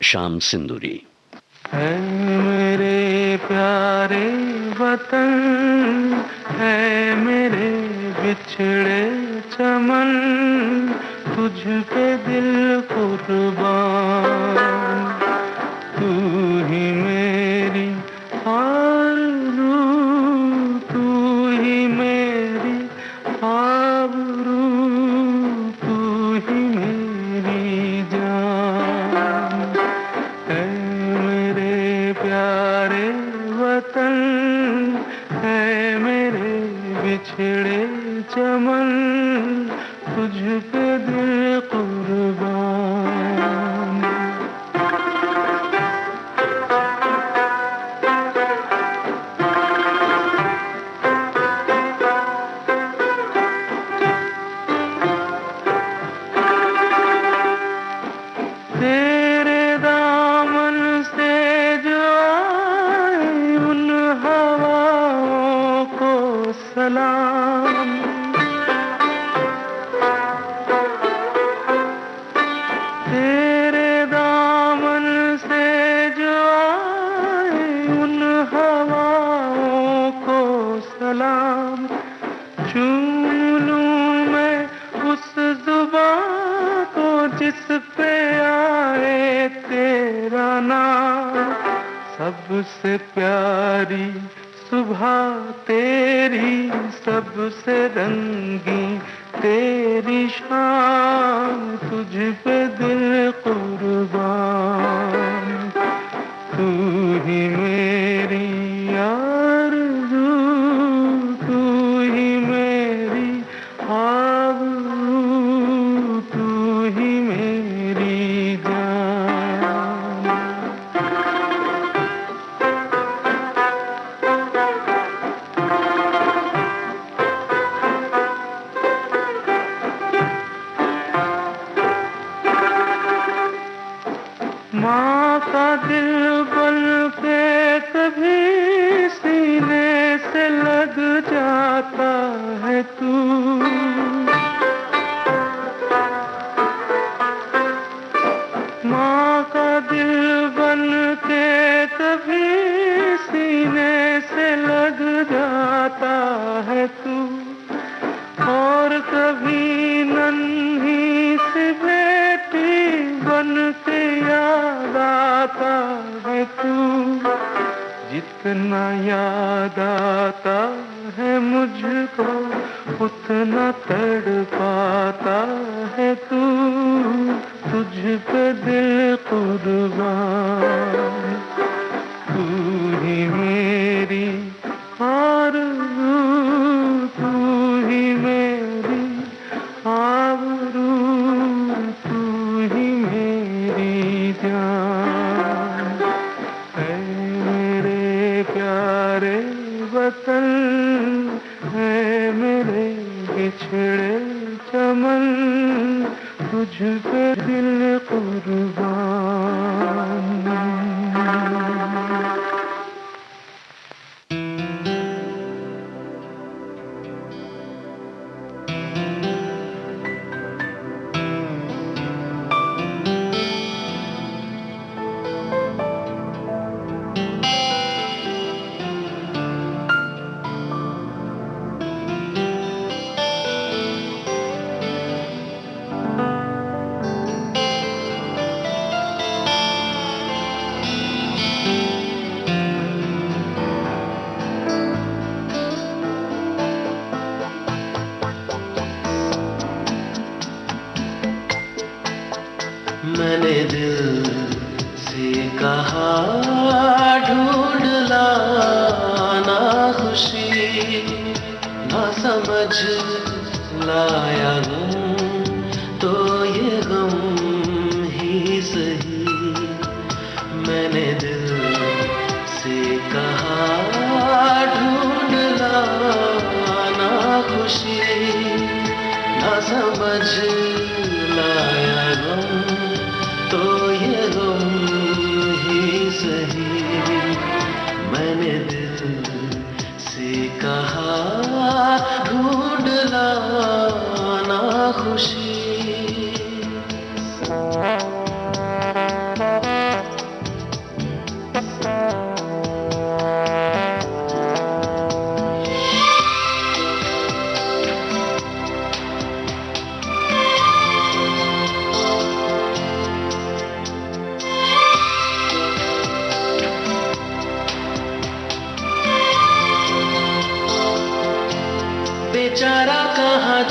श्याम सिंदूरी। है मेरे प्यारे वतन, है मेरे बिछड़े चमन, तुझ पे दिल कुर्बान। तू ही मेरी आरज़ू, तू ही मेरी आबरू, तू ही मेरी जान। है मेरे प्यारे वतन, है मेरे बिछड़े चमन, तुझ पे दिल कुर्बान। तेरे दामन से जो आए उन हवाओं को सलाम। तेरे दामन से जो आए उन हवाओं को सलाम। चूम लूं मैं उस जुबां को जिस पे आए तेरा नाम। सबसे प्यारी सुबह तेरी, सबसे रंगी तेरी शाम, तुझ पे दिल कुर्बान। तू ही मेरी आरज़ू, तू ही मेरी आबरू, तू ही मेरी जान। माँ का दिल बन के कभी सीने से लग जाता है तू। माँ का दिल बन के कभी सीने से लग जाता है तू। और कभी नन्ही सी बेटी बन के याद आता है तू। जितना याद आता है मुझको उतना तड़पाता है तू। तुझ पे दिल कुर्बान। तू ही मेरी आरज़ू, तू ही मेरी आबरू, तू ही मेरी जान। है मेरे प्यारे वतन, है मेरे बिछड़े चमन, तुझ पे दिल कुर्बान। मैंने दिल से कहा ढूंढ लाना खुशी, ना समझ लाया गम तो ये गम ही सही। मैंने दिल से कहा ढूंढ लाना खुशी, ना समझ लाया गम तो ये गम ही सही। मैंने दिल से कहा ढूंढ लाना खुशी।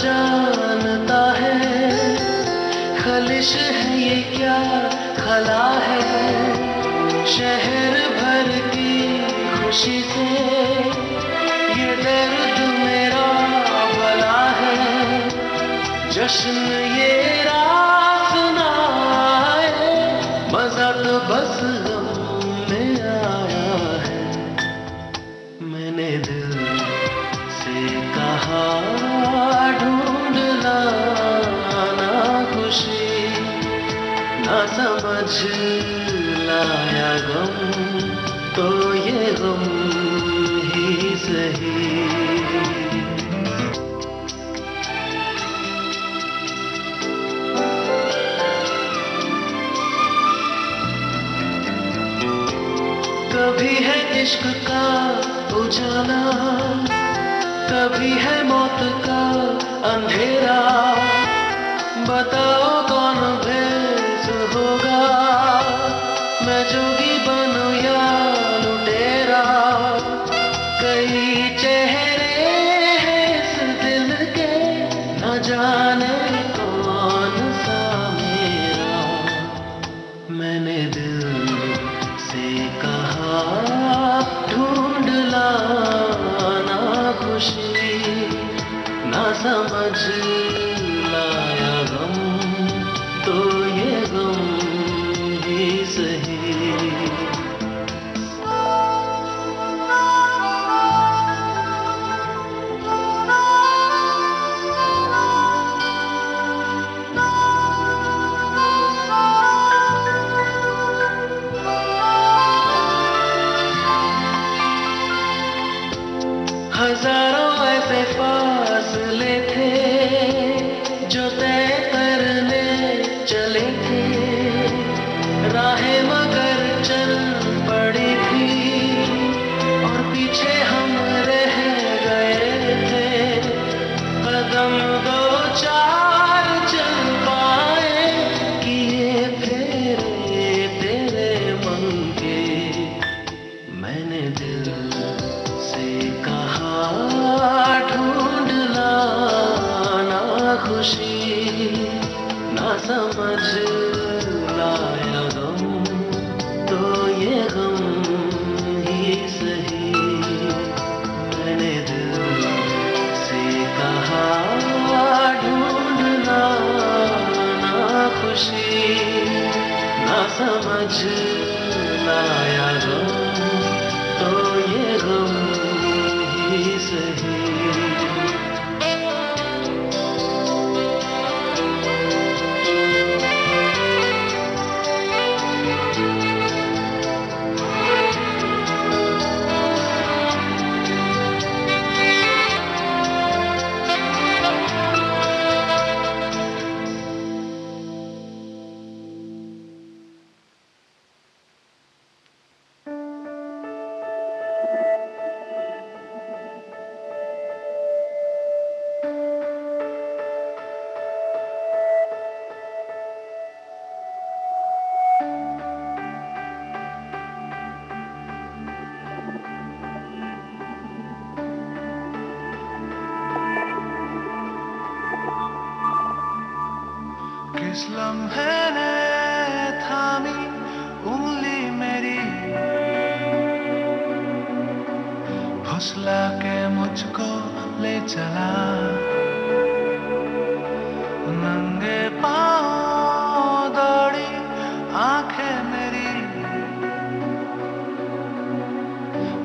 जानता है खलिश है ये क्या खला है। शहर भर की खुशी से ये दर्द मेरा भला है। जश्न ये रात ना आए, मजा तो बस गम में आया है। मैंने दिल से कहा ढूंढ लाना खुशी, ना समझ लाया गम तो ये गम ही सही। कभी है इश्क का उजाला, कभी है मौत का अंधेरा। बताओ कौन भेस होगा, मैं जोगी बनूं या लुटेरा। कई चेहरे हैं इस दिल के, न जाने कौन सा मेरा। मैंने दिल से कहा ढूंढ लाना खुशी, ना समझ लाया गम तो ये गम ही सही। हजारों ऐसे फासले थे जो तय करने चले थे। राहें मगर चल पड़ी थी और पीछे हम रह गए थे। कदम दो चार चल पाए कि ये फेरे तेरे मन के। मैंने दिल से कहा ढूंढ लाना खुशी, ना समझ लाया गम तो ये गम ही सही। मैंने दिल से कहा ढूंढ लाना खुशी, ना समझ लाया गम तो ये गम ही सही। किस लम्हे ने थामी उंगली मेरी, फुसला के मुझको ले चला। नंगे पाँव दौड़ी आंखें मेरी,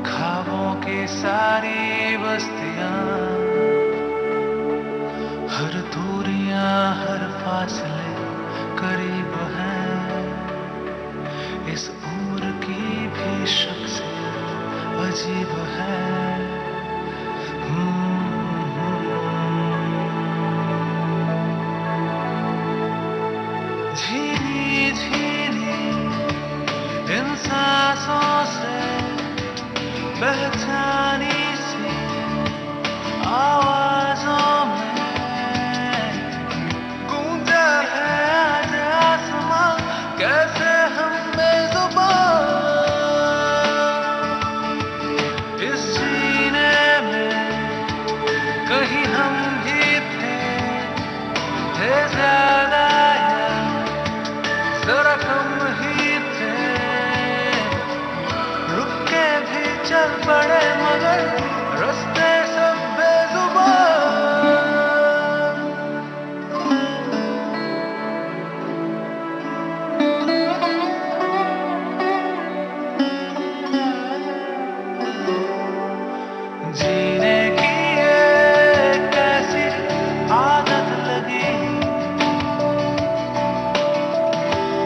ख्वाबों की सारी बस्तियां, हर दूरियां हर फासले करीब हैं। इस उम्र की भी शख्सियत अजीब है। धीरे धीरे इन सांसों से पहचानी सी आवाजों कैसे हम बेज़ुबान इस सीने में कहीं हम भी थे। हम ही थे, रुक के भी चल पड़े मगर रास्ते सब बेजुबान। जीने की ये कैसी आदत लगी,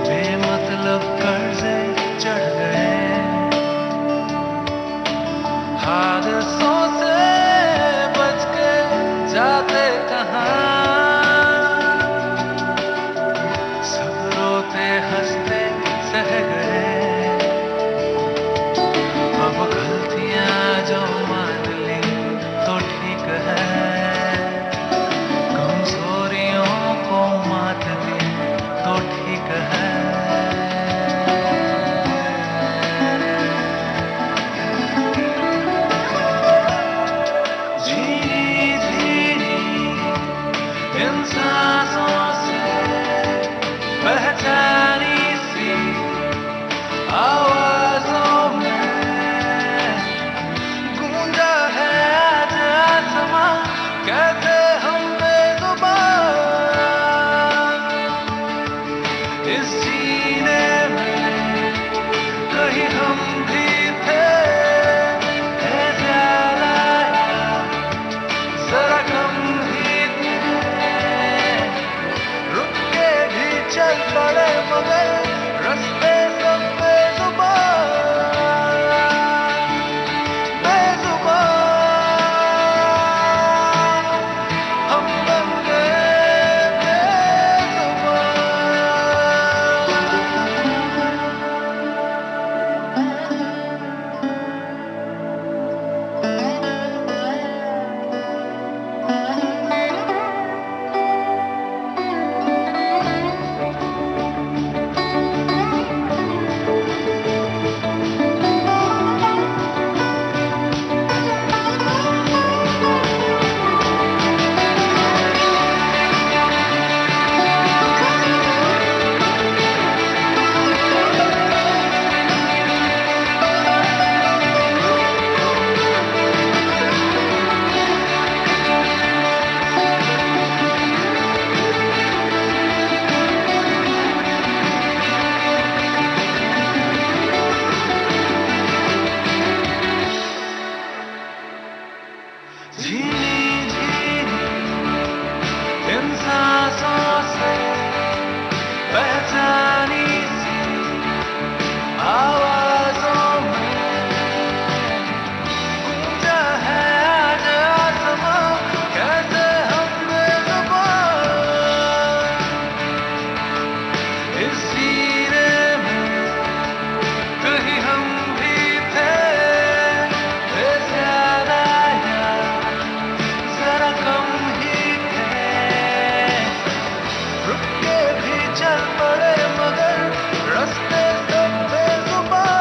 बेमतलब कर्जे चढ़ गए, हादसों से बच के जाते कहाँ, सब रोते हंसते सह गए। अब गलतियां जो मान ली तो ठीक है, कमजोरियों को मात दी तो ठीक है। धीरे धीरे इन सांसों से पहचानी सी आवाजों में गूंजा है आज आसमां, कहते हम बेजुबान। इस सीने में कहीं हम भी थे, है ज्यादा या जरा कम ही थे, रुक के भी चल पड़े मगर रास्ते सब बेजुबान, बेजुबान। हम बन गए बेजुबान। धीरे धीरे इन सांसों से पहचानी सी आवाजों में गूंजा है आज आसमां, कहते हम बेजुबान। इस सीने में कहीं हम भी थे, थे ज्यादा या जरा कम ही थे, रुक के भी चल पड़े मगर रास्ते सब बेजुबान।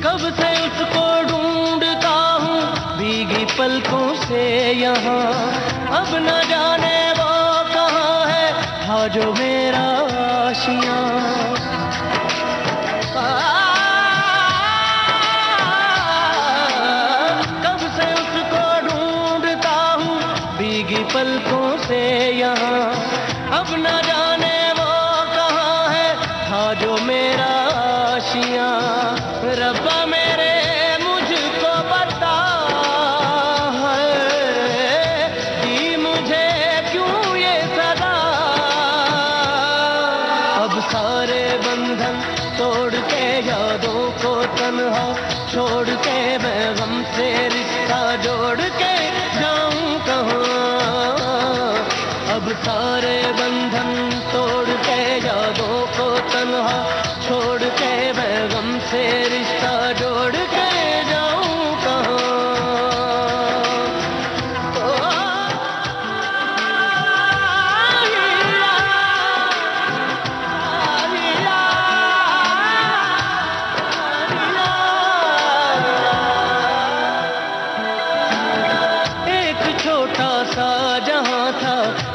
कब से उसको ढूंढता हूँ भीगी पलकों से यहाँ, अब न जाने वो कहाँ है, था जो मेरा आशियाँ। कब से उसको ढूंढता हूँ भीगी पलकों से यहाँ, अब न जाने वो कहाँ है, था जो मेरा आशियाँ। रब्बा मेरे मुझको बता है छोड़ के मैं गम से रिश्ता जोड़ के जाऊं कहाँ। अब सारे बंधन तोड़ के यादों को तन्हा छोड़ के मैं गम से रिश्ता जोड़ के जाऊं कहाँ।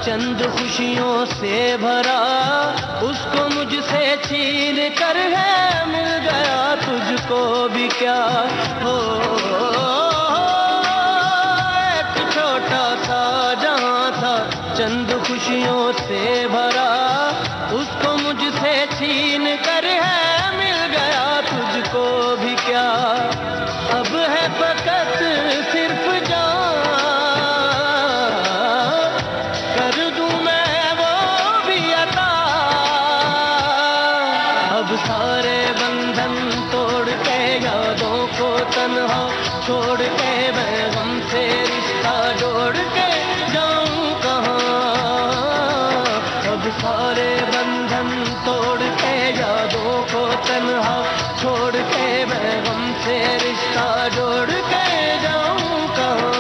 चंद खुशियों से भरा उसको मुझसे छीन कर है मिल गया तुझको भी क्या हो। एक छोटा सा जहां था चंद खुशियों से भरा उसको मुझसे छीन कर है मिल गया तुझको भी क्या। अब है फकत सिर्फ सारे बंधन तोड़ के यादों को तन्हा छोड़ के मैं गम से रिश्ता जोड़ के जाऊं कहाँ। अब सारे बंधन तोड़ के यादों को तन्हा छोड़ के मैं गम से रिश्ता जोड़ के जाऊं कहाँ।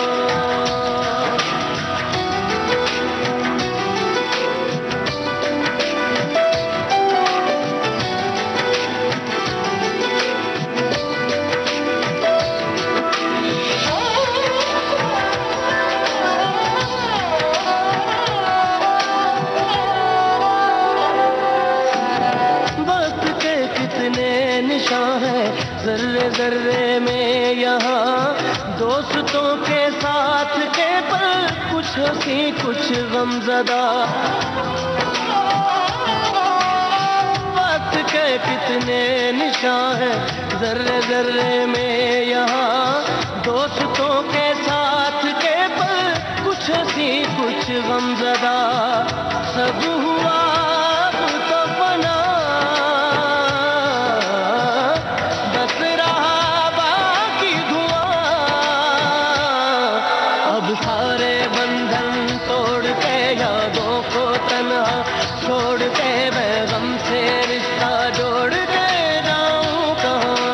जर्रे जर्रे में यहाँ दोस्तों के साथ के पल कुछ हंसी कुछ गमज़दा। वक्त के कितने निशान हैं जर्रे जर्रे में यहाँ दोस्तों के साथ के पल कुछ हंसी कुछ गमज़दा। सब हुआ तो फना सारे बंधन तोड़ के यादों को तन्हा छोड़ के मैं गम से रिश्ता जोड़ के जाऊं कहाँ।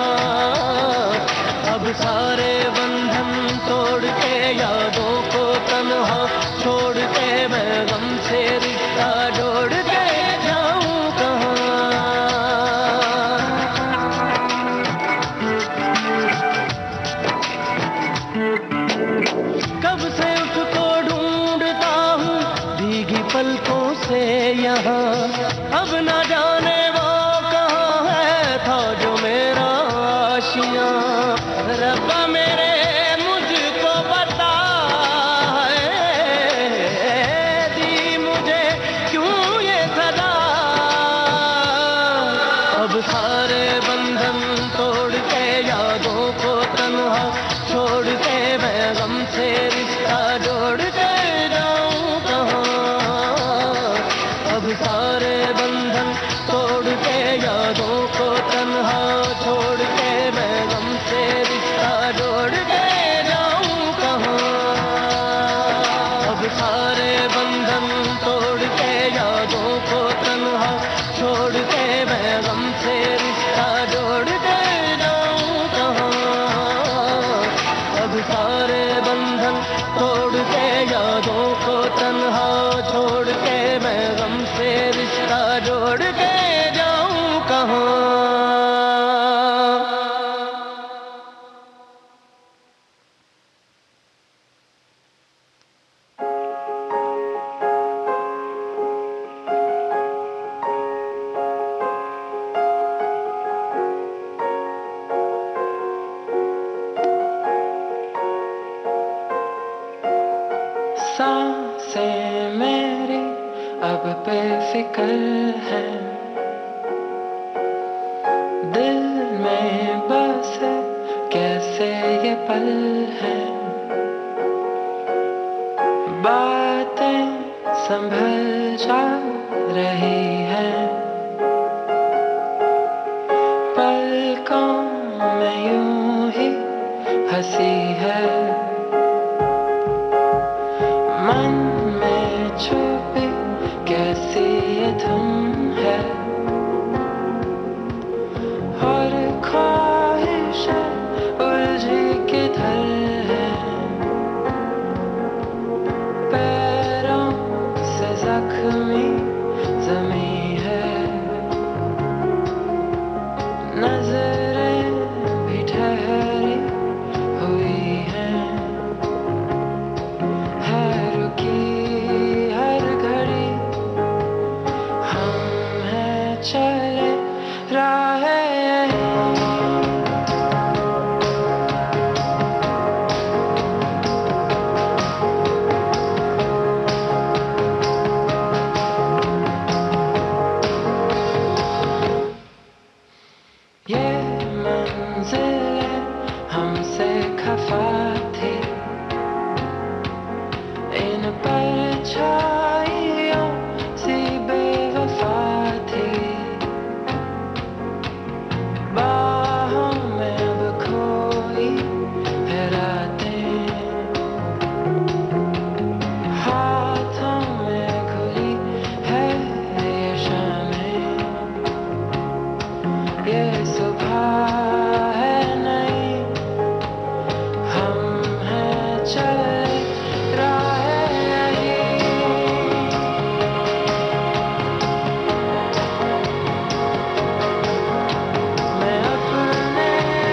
अब सारे बंधन तोड़ के यादों को तन्हा छोड़ के मैं गम से रिश्ता जोड़ के जाऊं कहाँ। कब से उसको ढूंढता हूँ भीगी पलकों से यहाँ अब न जाने वो कहाँ है था जो मेरा आशियाँ। रब्बा मेरे मुझको बता दी मुझे क्यों ये सदा। अब सारे बंधन तोड़ के यादों को तन्हा छोड़ के मैं गम से रिश्ता जोड़ के जाऊं कहाँ। अब सारे बंधन तोड़ के यादों को तन्हा छोड़ के मैं गम से रिश्ता जोड़ के जाऊं कहाँ। अब सारे बंधन तोड़ के यादों को तन्हा छोड़ के मैं गम से रिश्ता जोड़ के जाऊं कहाँ। अब सारे बंधन तोड़ के यादों को तन्हा छोड़ के मैं गम से रिश्ता जोड़ के जाऊं कहाँ। सांसें मेरी अब बेफिक्र है दिल में बस कैसे ये पल है। बातें संभल जा रही हैं पलकों में यूं छुपी कैसी ये धुन है और ख्वाहिशें उलझी किधर है पैरों से जख्मी ज़मीं है नजरें भी ठहरी हुई हैं है रुकी हर घड़ी हम हैं चले राहें ये मंजिलें हमसे खफा थी इन परछाइयों सी बेवफा थी बाहों में अब खोई है रातें हाथों में खुली है ये शामें ये सुबह है नहीं हम हैं चले राहें मैं अपने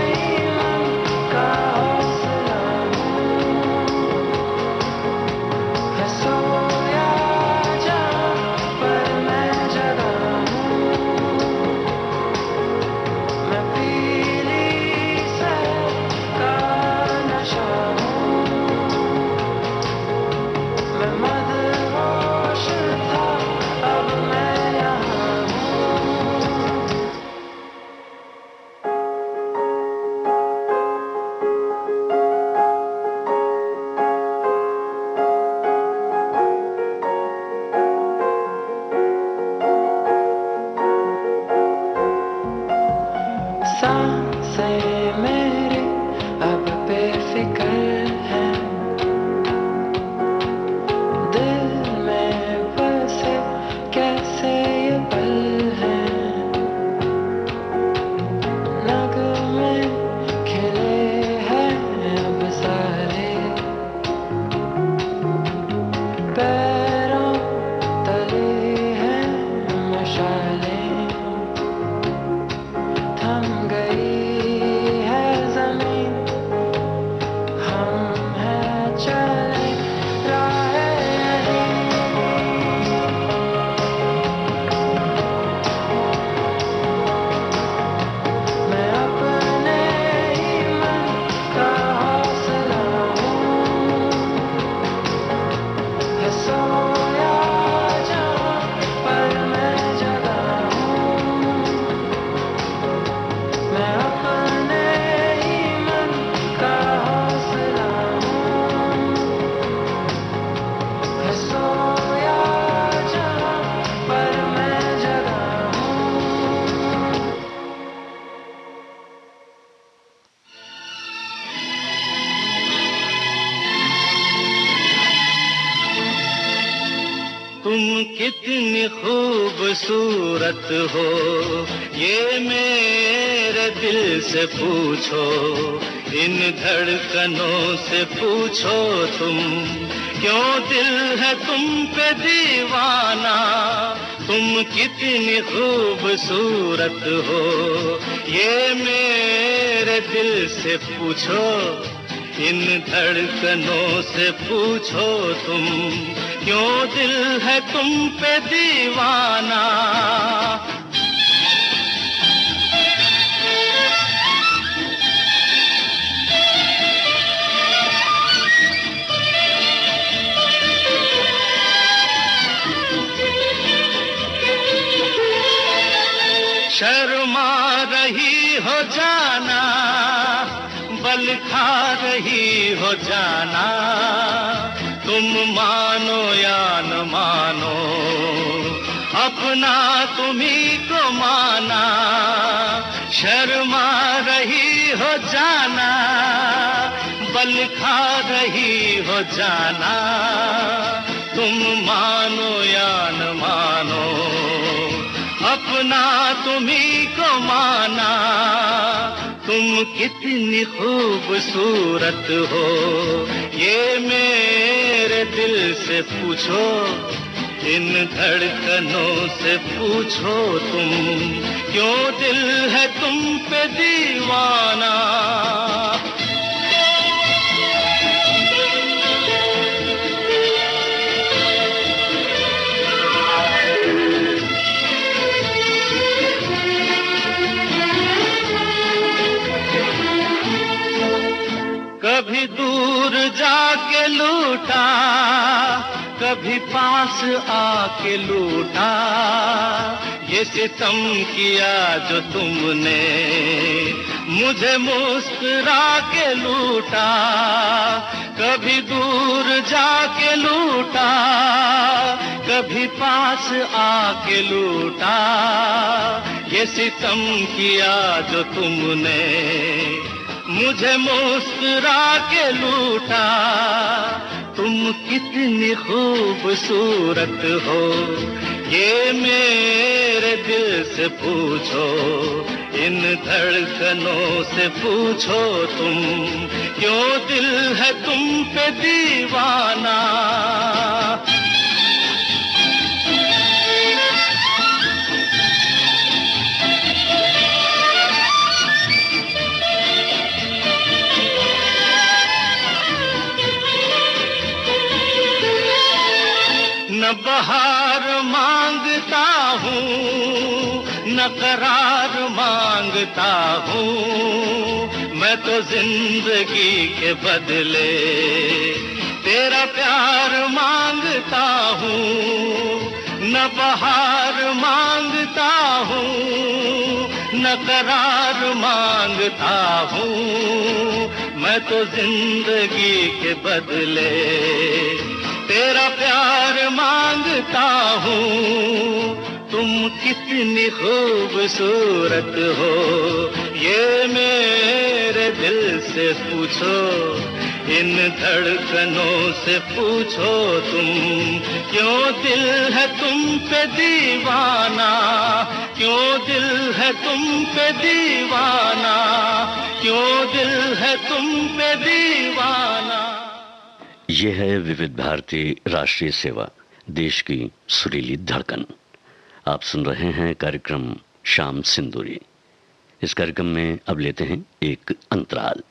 ही मन का हौसला है सोया जहाँ पर मैं जगा मैं पीली सैर का नशा मैं मदहोश था अब मैं यहाँ सांसें मेरी अब बेफिक्र हैं दिल में बसे कैसे ये पल हैं नगमे खिले हैं अब सारे पैरों तले हैं मशालें थम गई है ज़मीन हम हैं चले राहें मैं अपने ही मन का हौसला है सोया जहाँ पर मैं जगा मैं अपने ही मन का हौसला है सोया जहाँ पर मैं जगा तुम कितनी खूबसूरत हो ये मेरे दिल से पूछो इन धड़कनों से पूछो तुम क्यों दिल है तुम पे दीवाना तुम कितनी खूबसूरत हो ये मेरे दिल से पूछो इन धड़कनों से पूछो तुम क्यों दिल है तुम पे दीवाना शर्मा रही हो जाना बल खा रही हो जाना तुम मानो या न मानो अपना तुम्ही को माना शर्मा रही हो जाना बल खा रही हो जाना तुम मानो या न मानो, अपना तुम्ही को माना। तुम कितनी खूबसूरत हो, ये मेरे दिल से पूछो, इन धड़कनों से पूछो तुम, क्यों दिल है तुम पे दीवाना। कभी दूर जाके लूटा, कभी पास आके लूटा, ये सितम किया जो तुमने, मुझे मुस्कुरा के लूटा। कभी दूर जाके लूटा, कभी पास आके लूटा, ये सितम किया जो तुमने, मुझे मुस्कुरा के लूटा। तुम कितनी खूबसूरत हो, ये मेरे दिल से पूछो, इन धड़कनों से पूछो तुम, क्यों दिल है तुम पे दीवाना। न बहार मांगता हूँ, न करार मांगता हूँ, मैं तो जिंदगी के बदले तेरा प्यार मांगता हूँ। न बहार मांगता हूँ, न करार मांगता हूँ, मैं तो जिंदगी के बदले तेरा प्यार मांगता हूँ। तुम कितनी खूबसूरत हो, ये मेरे दिल से पूछो, इन धड़कनों से पूछो तुम, क्यों दिल है तुम पे दीवाना, क्यों दिल है तुम पे दीवाना, क्यों दिल है तुम पे दीवाना। ये है विविध भारती राष्ट्रीय सेवा, देश की सुरीली धड़कन। आप सुन रहे हैं कार्यक्रम शाम सिंदूरी। इस कार्यक्रम में अब लेते हैं एक अंतराल।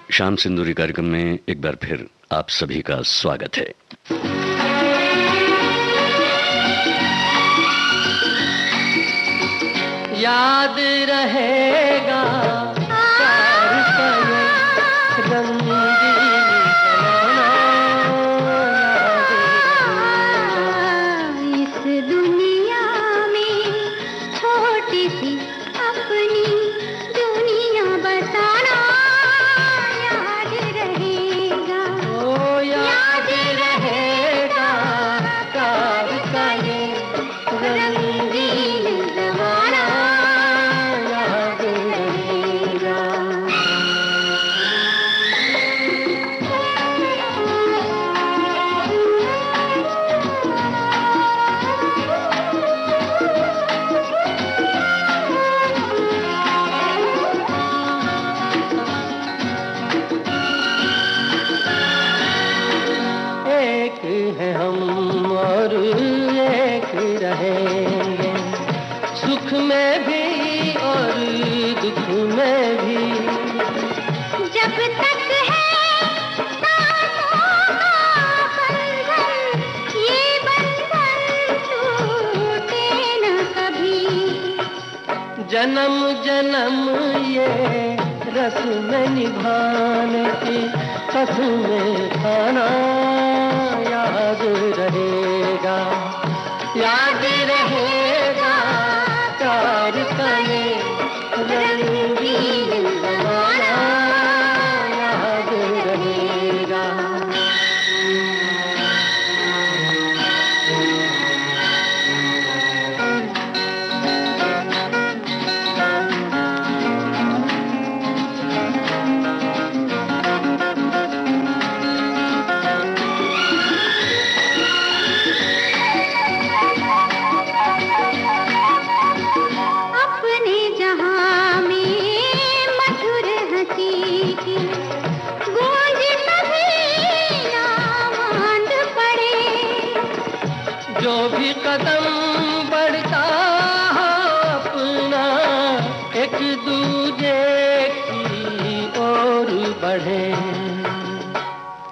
शाम सिंदूरी कार्यक्रम में एक बार फिर आप सभी का स्वागत है। याद रहेगा प्यार का ये रंगीन जमाना, इस दुनिया में छोटी सी अपनी दुनिया बसाना। याद रहेगा, ओ याद रहेगा प्यार का ये रंगीन जमाना, याद रहेगा। जन्म जन्म ये रस्म निभाने की कसमें खाना याद रहेगा, याद रहेगा प्यार का ये रंगीन ज़माना याद रहेगा। जो भी कदम बढ़ता हो अपना एक दूजे की ओर बढ़े,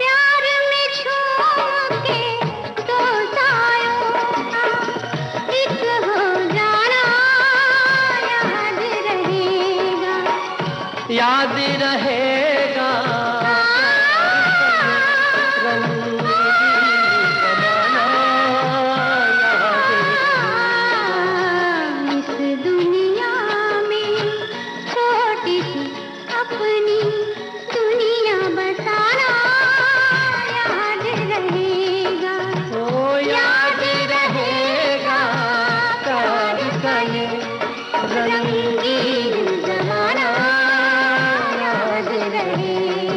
प्यार में छू के दो सायों का एक हो जाना याद रहेगा, याद रहेगा रंगीन ज़माना याद रहेगा।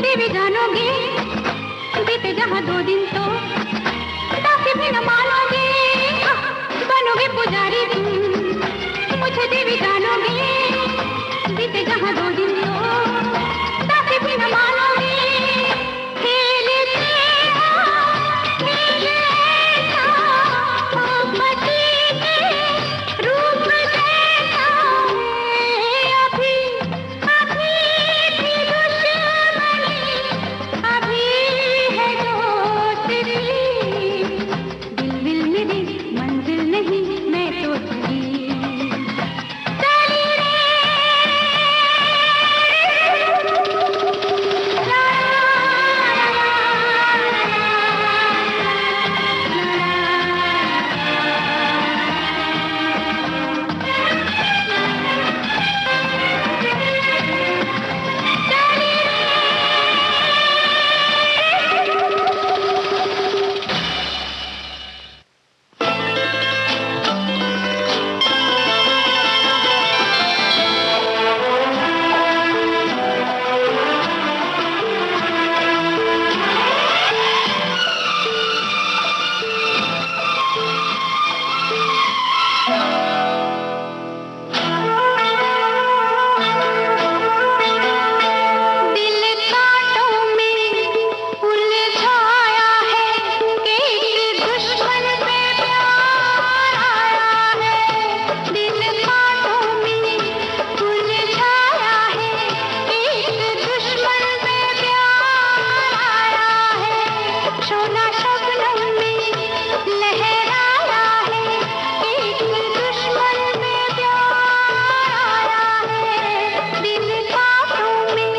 देवी जानोगे, बीते जहाँ 2 दिन तो दासी भी न मानोगे। बनोगे पुजारी तुम, मुझे देवी जानोगे, बीते जहाँ 2 दिन तो दासी भी न मानोगे। खेल तेरा, खेल ऐसा, मोहब्बती के रूप जैसा है। अभी अभी भी दुश्मनी, अभी है दोस्ती। दिल दिल मेरी मंजिल नहीं, मैं तो चली चली रे। ला, दिल कांटों में उलझाया है कि एक दुश्मन पे प्यार आया है। दिल कांटों में उलझाया है कि एक दुश्मन पे प्यार आया है। शोला शबनम में लहराया है कि एक दुश्मन पे प्यार आया है। दिल कांटों में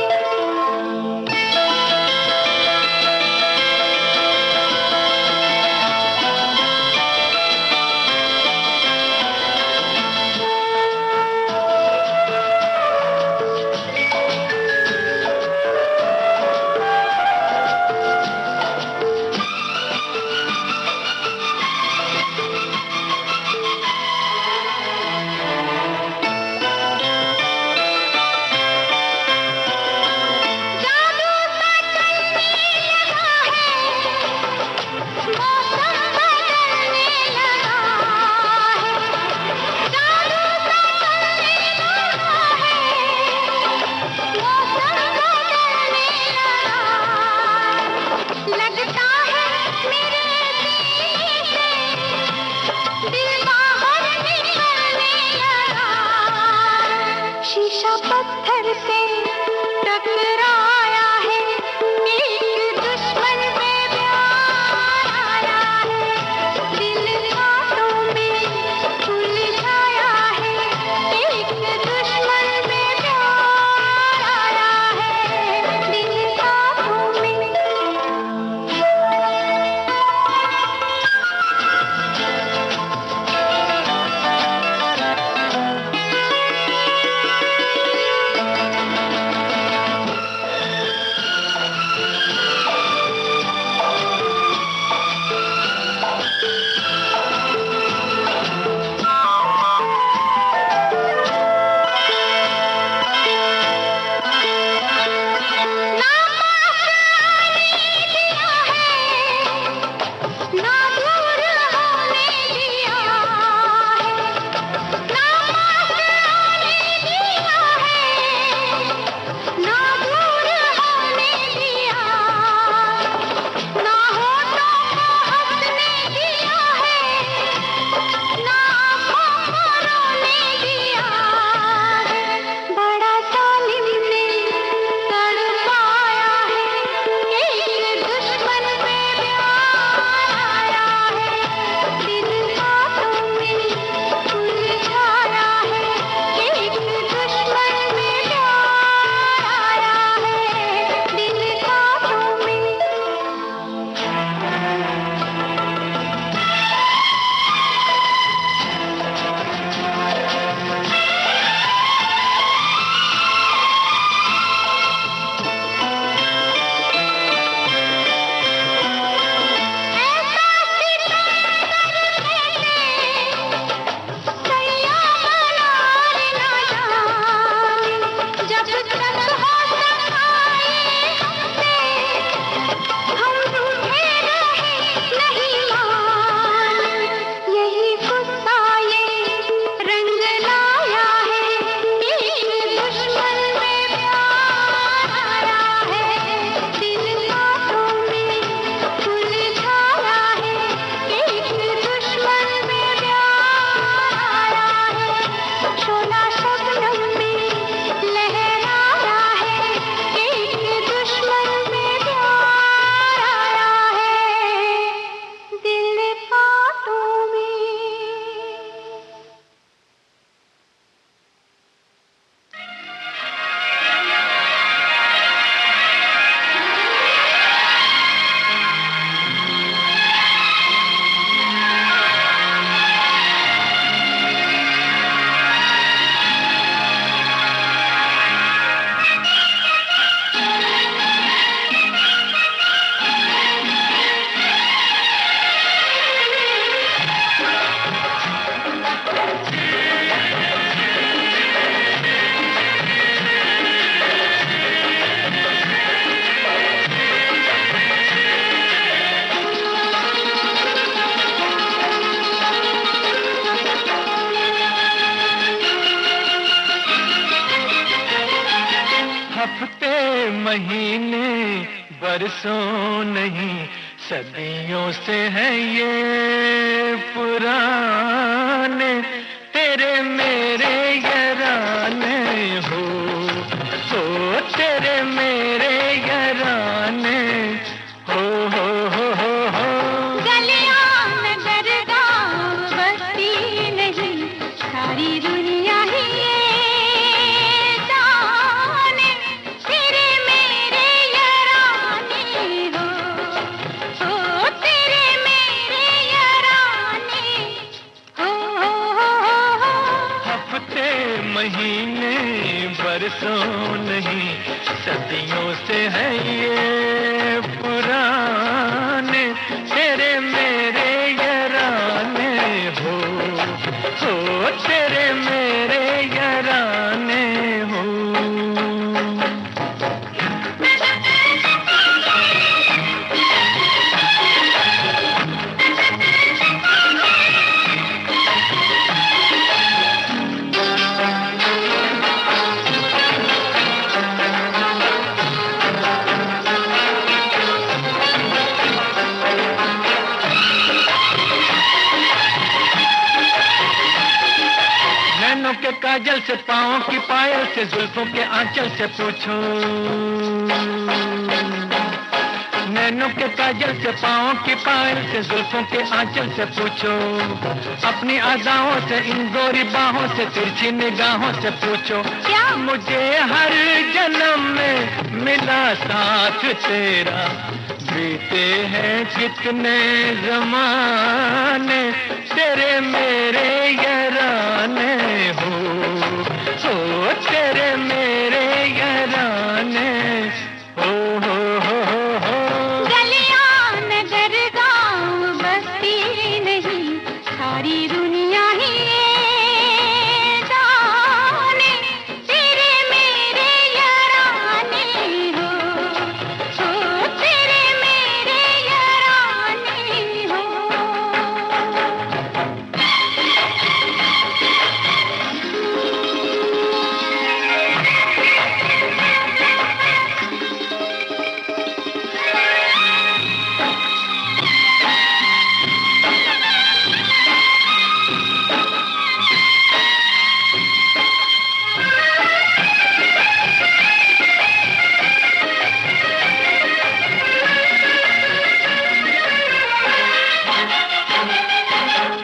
जादू सा चलने लगा है, मौसम बदलने लगा है। जादू सा चलने लगा है, मौसम बदलने लगा है। लगता है मेरे सीने से दिल बाहर निकलने लगा। शीशा पत्थर से टकराया है, एक दुश्मन पे प्यार आया है। दिल कांटों में उलझाया है, एक दुश्मन पे प्यार आया है। दिल कांटों में महीने बरसों नहीं सदियों से है ये पुराने, तेरे मेरे यराने हो तेरे मेरे यराने हो हो। गलियां में दरगाह बसती नहीं, सारी दुनिया ही ये जाने, तेरे मेरे यराने हो तेरे मेरे यराने हो। हफ्ते महीने बरसों नहीं सदियों से है ये पुराने, तेरे मेरे यराने हो तेरे मेरे यराने हो। नैनों के काजल से पाँव की पायल से जुल्फों के आंचल से पूछो, नैनों के काजल से पाँव की पायल से जुल्फों के आंचल से पूछो, अपनी अदाओं से इन गोरी बाहों से तिरछी निगाहों से पूछो, क्या मुझे हर जन्म में मिला साथ तेरा, बीते हैं कितने जमाने, तेरे मेरे यराने हो तेरे मेरे यराने हो। गलियां में दरगाह बसती नहीं, सारी दुनिया ही ये जाने, तेरे मेरे यराने हो तेरे मेरे यराने हो।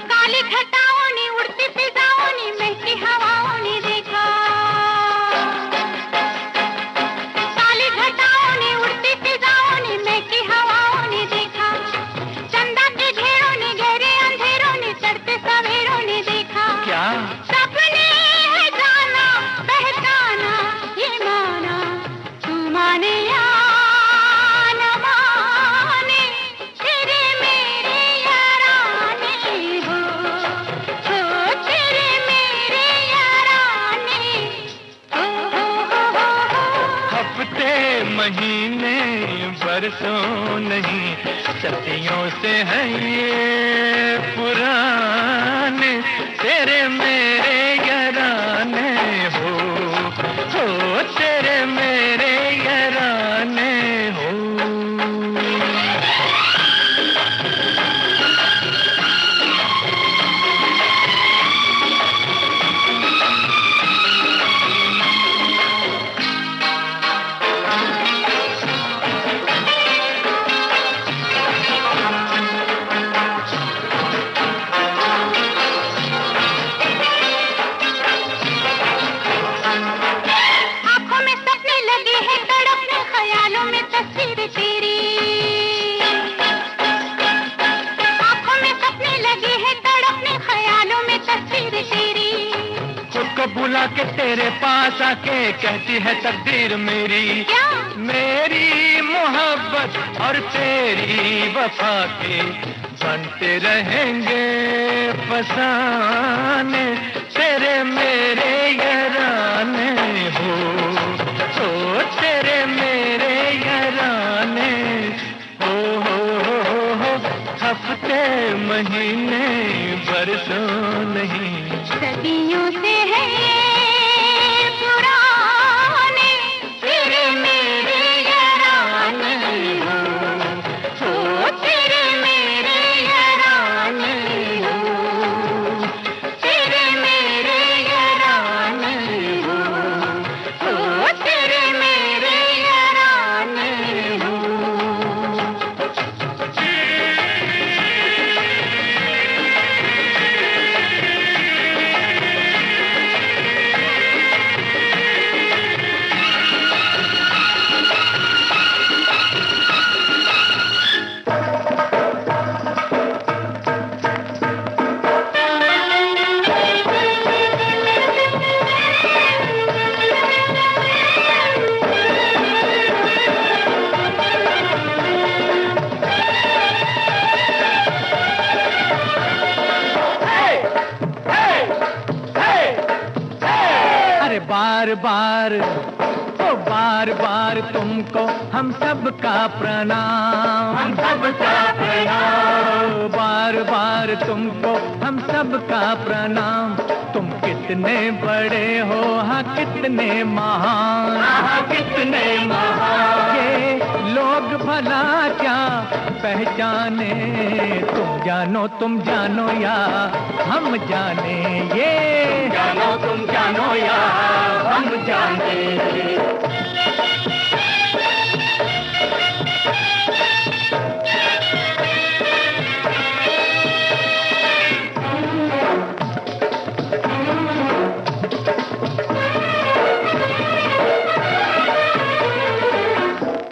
काली घटाओं ने उड़ती फिजाओं ने महकी हवाओं ने देखा, काली घटाओं ने उड़ती फिजाओं ने महकी हवाओं ने देखा, चंदा के घेरों ने गहरे अंधेरों ने चढ़ते सवेरों ने देखा, क्या सपने है जाना पहचाना ये माना, तू माने या न माने, तेरे मेरे यराने हो तेरे मेरे यराने हो। हफ्ते महीने बरसों नहीं सदियों से है ये पुराने, तेरे मेरे यराने हो तेरे मेरे यराने हो। आँखों में सपने लगे हैं तड़पने, ख्यालों में तस्वीर तेरी, आँखों में सपने लगे हैं तड़पने, ख्यालों में तस्वीर तेरी, खुद को बुला के तेरे पास आके कहती है तकदीर मेरी, क्या मेरी मोहब्बत और तेरी वफा के बनते रहेंगे फसाने, तेरे मेरे यराने हो तेरे मेरे यराने हो। हफ्ते महीने बरसों नहीं सदियों से है ये पुराने, तेरे मेरे बार बार, ओ बार बार तुमको हम सबका प्रणाम, हम सबका प्रणाम। ओ बार बार तुमको हम सबका प्रणाम। तुम कितने बड़े हो, हाँ कितने महान, हाँ कितने महान। ये लोग भला क्या पहचाने, तुम जानो या हम जाने, ये जानो तुम जानो या हम जाने।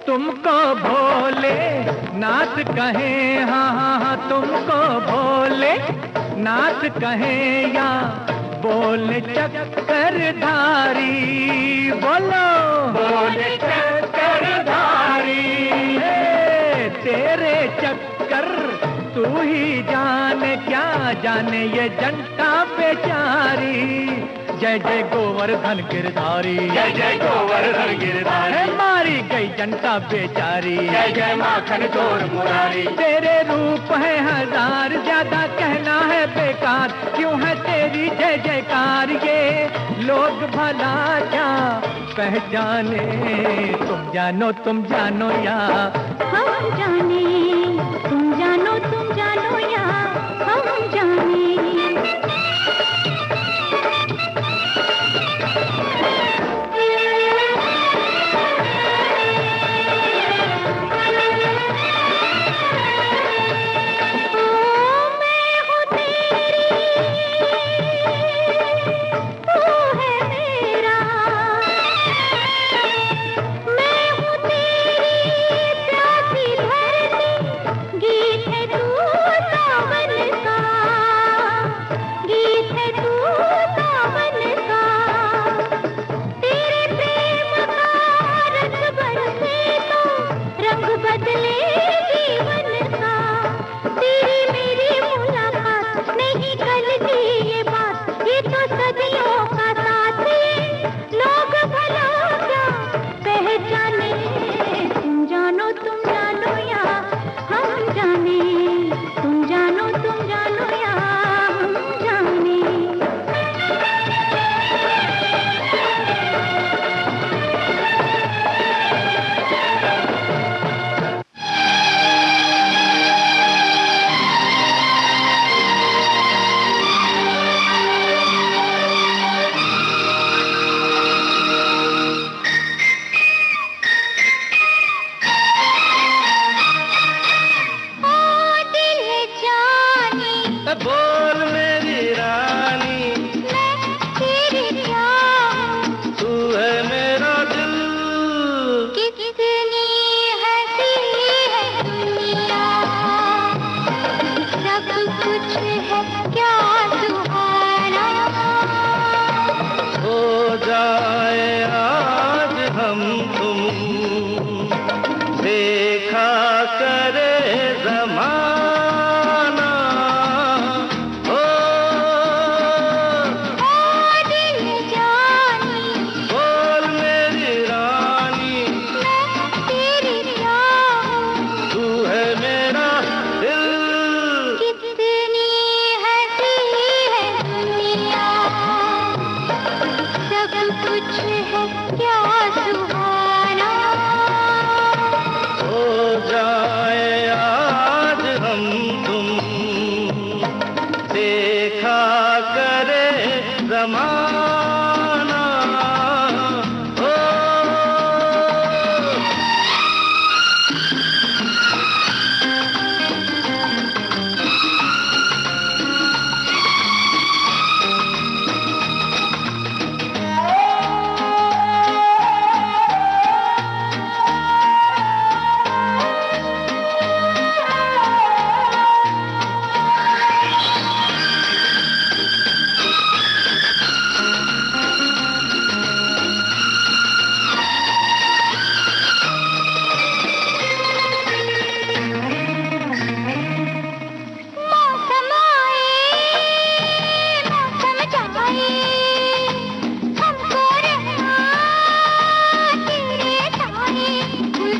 तुमको भोले नाथ कहे, हाँ हाँ हाँ तुमको भोले नाथ कहे या बोले चक्करधारी, बोलो बोले चक्करधारी। तेरे चक्कर तू ही जाने, क्या जाने ये जनता बेचारी। जय जय गोवर्धन गिरधारी, जय जय गोवर्धन गिरधारी। मारी गई जनता बेचारी, जय जय माखन चोर मुरारी। तेरे रूप है हजार, ज्यादा कहना है बेकार, क्यों है तेरी जय जयकार। ये लोग भला क्या पहचाने, तुम जानो या हम जाने, तुम जानो या हम जाने। मैं हूँ तेरी प्यासी धरती।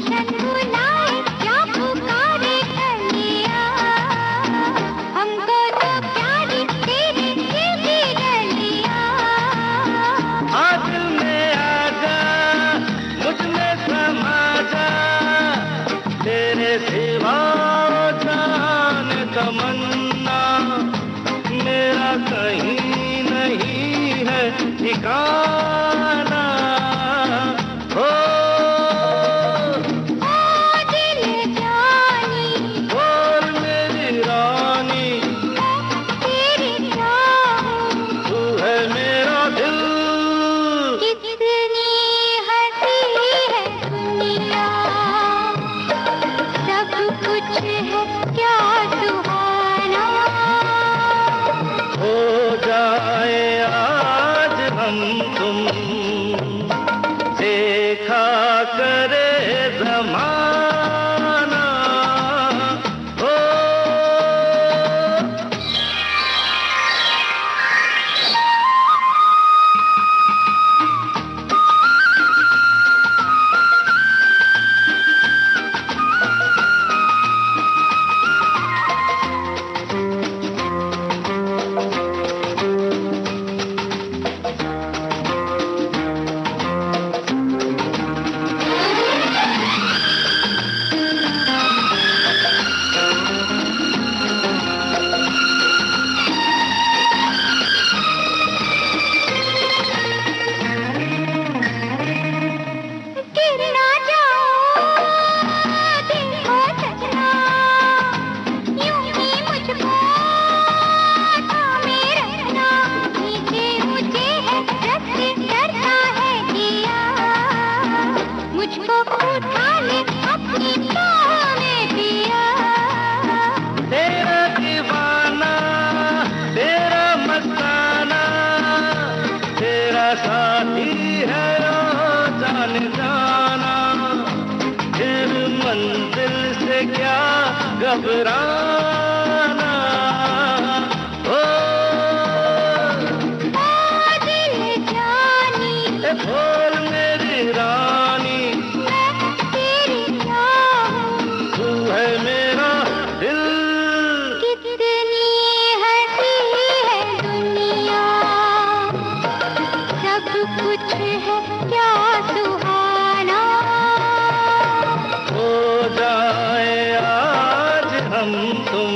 गुलशन बुलाए क्या पुकारे कलिया, हमको तो प्यारी तेरी खिली गलिया। आ दिल में आजा, मुझ में समा जा, तेरे सिवा जान तमन्ना मेरा कहीं नहीं है ठिकाना। ओ दिल जानी बोल मेरी रानी, तेरी चाहूं, तू है मेरा दिल। कितनी हंसी है दुनिया, सब कुछ है क्या सुहाना। हो जाए आज हम तुम, देखा करे ज़माना। हो गिर ना जाओ देखो सजना, यूं ही मुझको थामे रखना। नीचे मुझे है रस्ते डरता है किया, मुझको उठा ले अपनी बाहों में पिया। तेरा दीवाना, तेरा मस्ताना, तेरा साथी है ओ जान जाना। फिर मंजिल से क्या घबराना। ओ दिल जानी ए बोल मेरी रानी, मैं तेरी चाहूं, तू है मेरा दिल। कितनी हंसी है दुनिया, सब कुछ है क्या सुहाना। हो जाए आज हम तुम,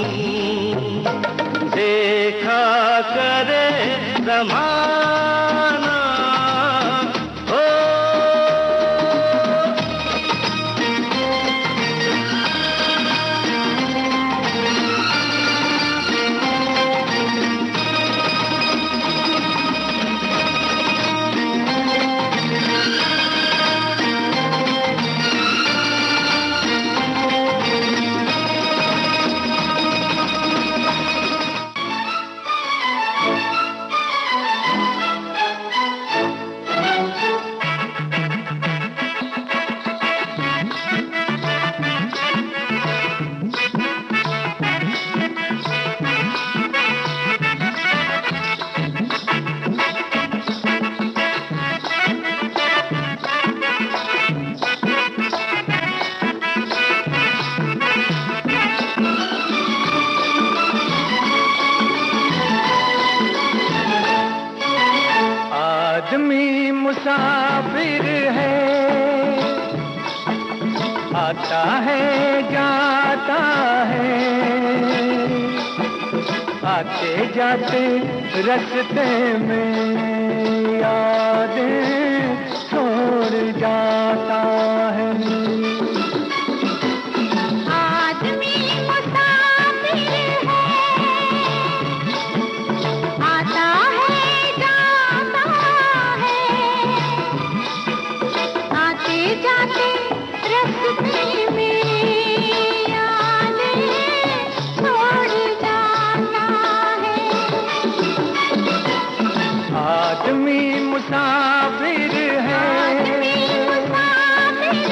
देखा करे ज़माना। हो आदमी मुसाफिर है, आता है जाता है, आते जाते रास्ते में यादें छोड़ जाता है। आदमी मुसाफिर है, आता है जाता है, आते जाते रास्ते में यादें छोड़ जाता है। आदमी मुसाफिर है, आदमी मुसाफिर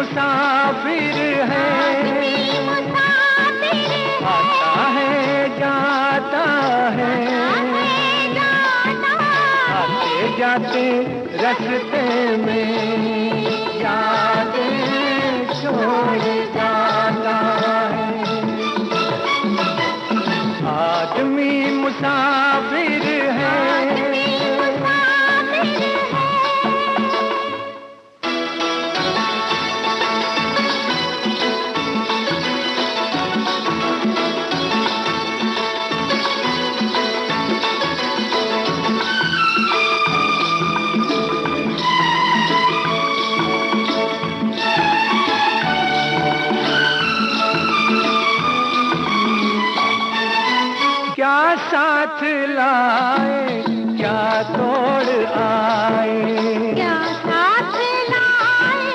मुसाफिर है, मुसाफिर आता है जाता है, आते जाते रास्ते में यादें छोड़ जाता है। आदमी मुसाफिर है, क्या साथ लाए क्या तोड़ आए, क्या साथ लाए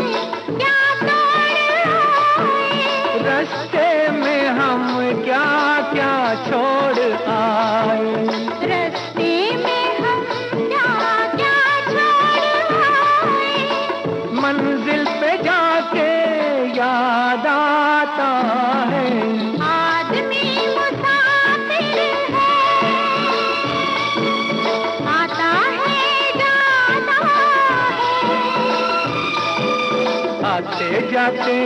क्या तोड़ आए, रास्ते में हम क्या क्या छोड़ आए, रास्ते में हम क्या क्या छोड़ आए, मंजिल पे जाके याद आता है। आदमी मुसाफिर है, आता है जाता है, आते जाते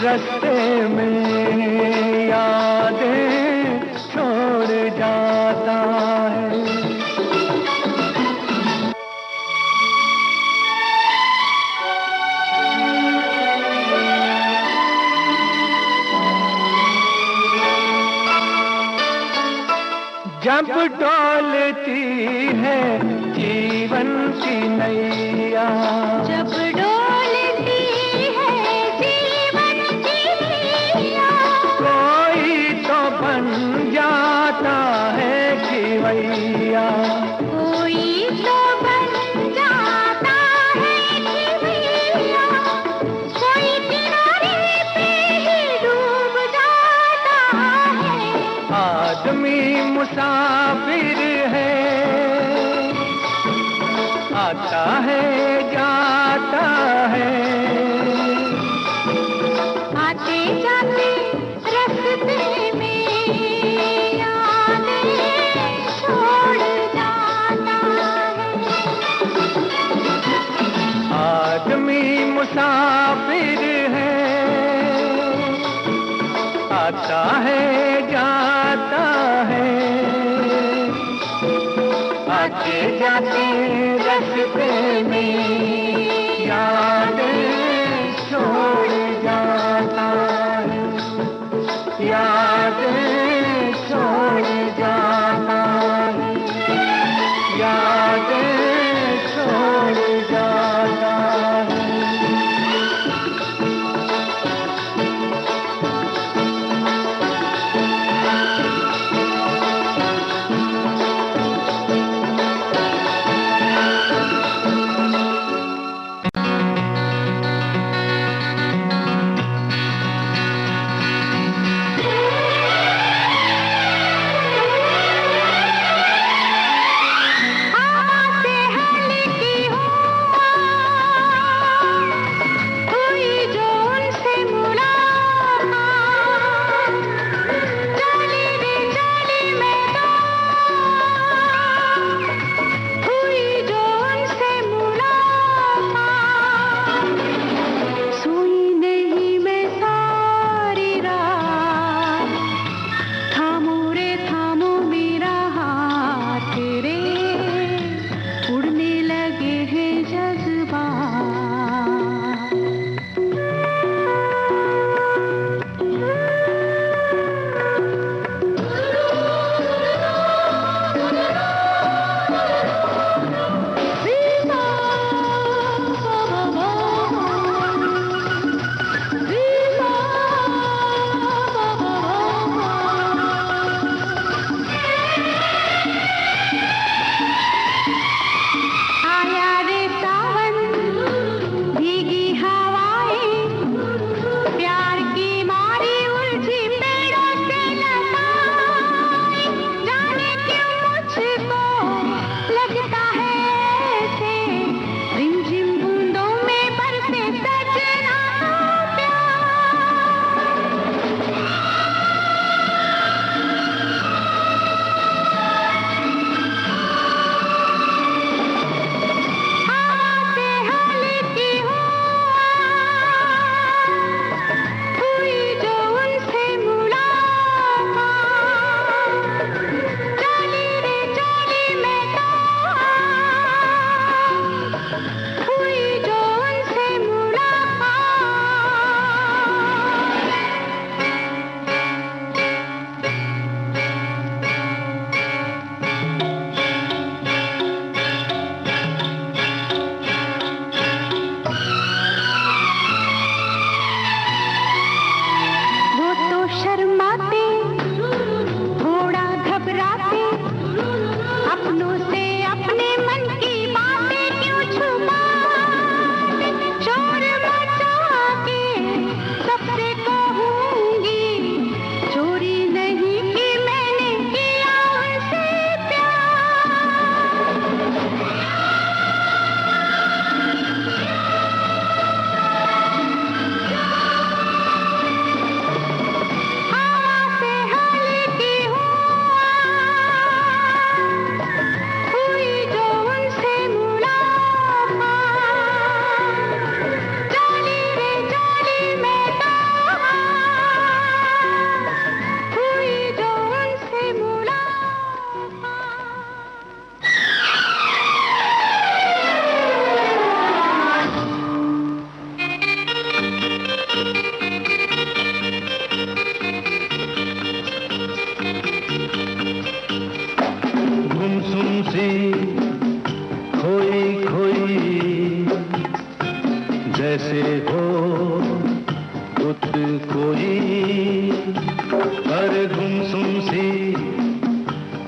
रास्ते में यादें छोड़ जाता है। जब डोलती है जीवन की नैया, जब डोलती है जीवन की नैया, कोई तो बन जाता है खिवैया, कोई तो बन जाता है खिवैया, कोई किनारे पे ही डूब जाता है। आदमी मुसाफिर है, आता है जाता है, आते जाते रास्ते में यादें छोड़ जाता है। आदमी मुसाफिर है, आता है जाता है, आते जाते रास्ते में यादें छोड़ जाता है, यादें छोड़ जाता है, यादें छोड़ जाता है। खोई जैसे हो बुत कोई, अरे गुमसुम सी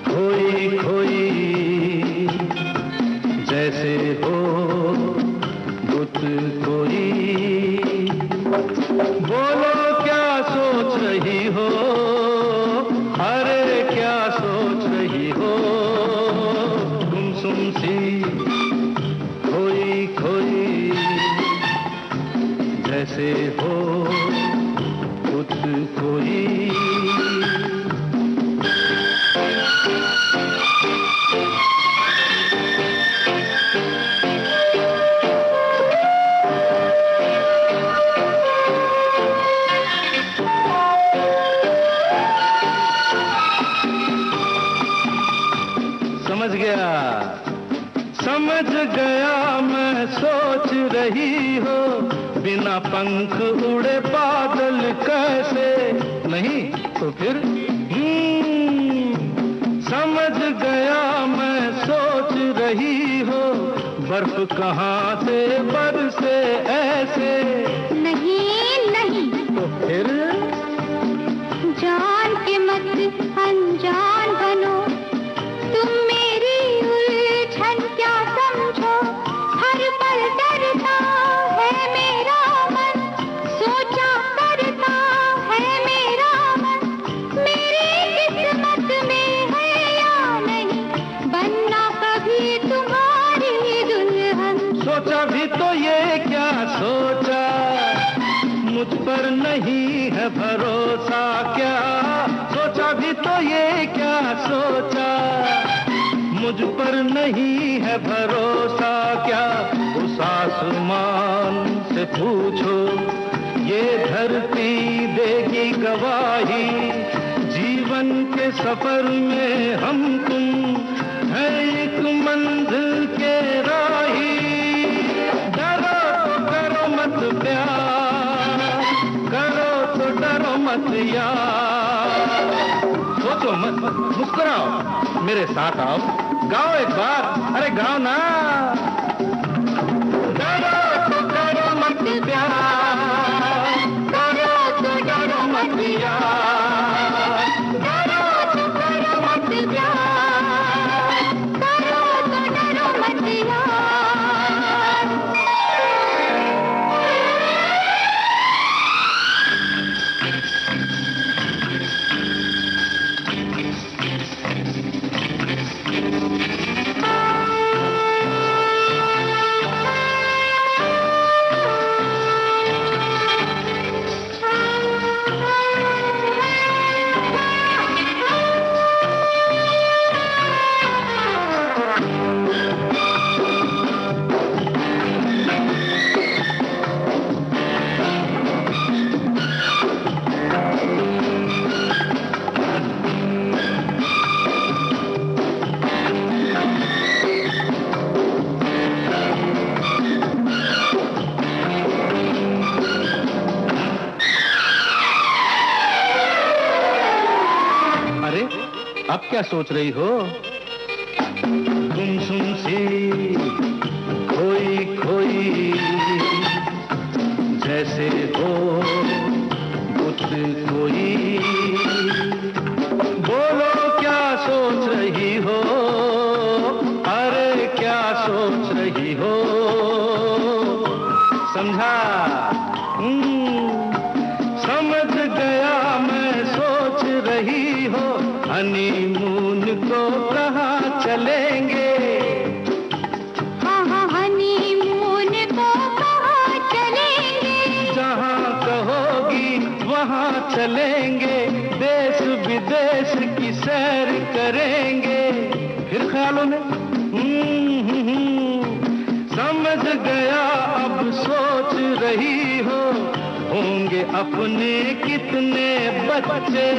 खोई खोई जैसे हो बुत कोई। बोलो क्या सोच रही हो, अरे क्या सोच रही हो, गुमसुम सी खोई खोई जैसे हो बुत कोई। समझ गया मैं सोच रही हो, बिना पंख उड़े बादल कैसे, नहीं तो फिर समझ गया मैं सोच रही हो, बर्फ कहाँ से बरसे ऐसे, नहीं नहीं तो फिर जान के मत अनजान बनो, तुम मेरी उलझन क्या समझो, हर पल डरता है मेरा मन, सोचा करता है मेरा मन, मेरी किस्मत में है या नहीं, बनना कभी तुम्हारी दुल्हन। सोचा भी तो ये क्या सोचा, मुझ पर नहीं है भरोसा क्या, सोचा भी तो ये क्या सोचा, मुझ पर नहीं है भरोसा क्या। उस आसमान से पूछो, ये धरती देगी गवाही, जीवन के सफर में हम तुम है एक मंजिल के राही। डरो तो करो मत प्यार, करो तो डरो मत यार, सोचो मत, मुस्कुराओ, मेरे साथ आओ, गाओ एक बार, अरे गाओ ना। डरो तो डरो मत प्यार, करो तो डरो मत यार, डरो तो डरो मत प्यार, करो तो डरो मत यार। अब क्या सोच रही हो, गुमसुम सी खोई खोई जैसे हो बुत कोई। बोलो क्या सोच रही हो, अरे क्या सोच रही हो, समझा? समझ गया मैं सोच रही हो, हनीमून को कहाँ चलेंगे? हाँ हाँ हनीमून को कहाँ चलेंगे? जहाँ कहोगी वहाँ चलेंगे, देश विदेश की सैर करेंगे, फिर ख्यालों में समझ गया अब सोच रही हो, होंगे अपने कितने बच्चे,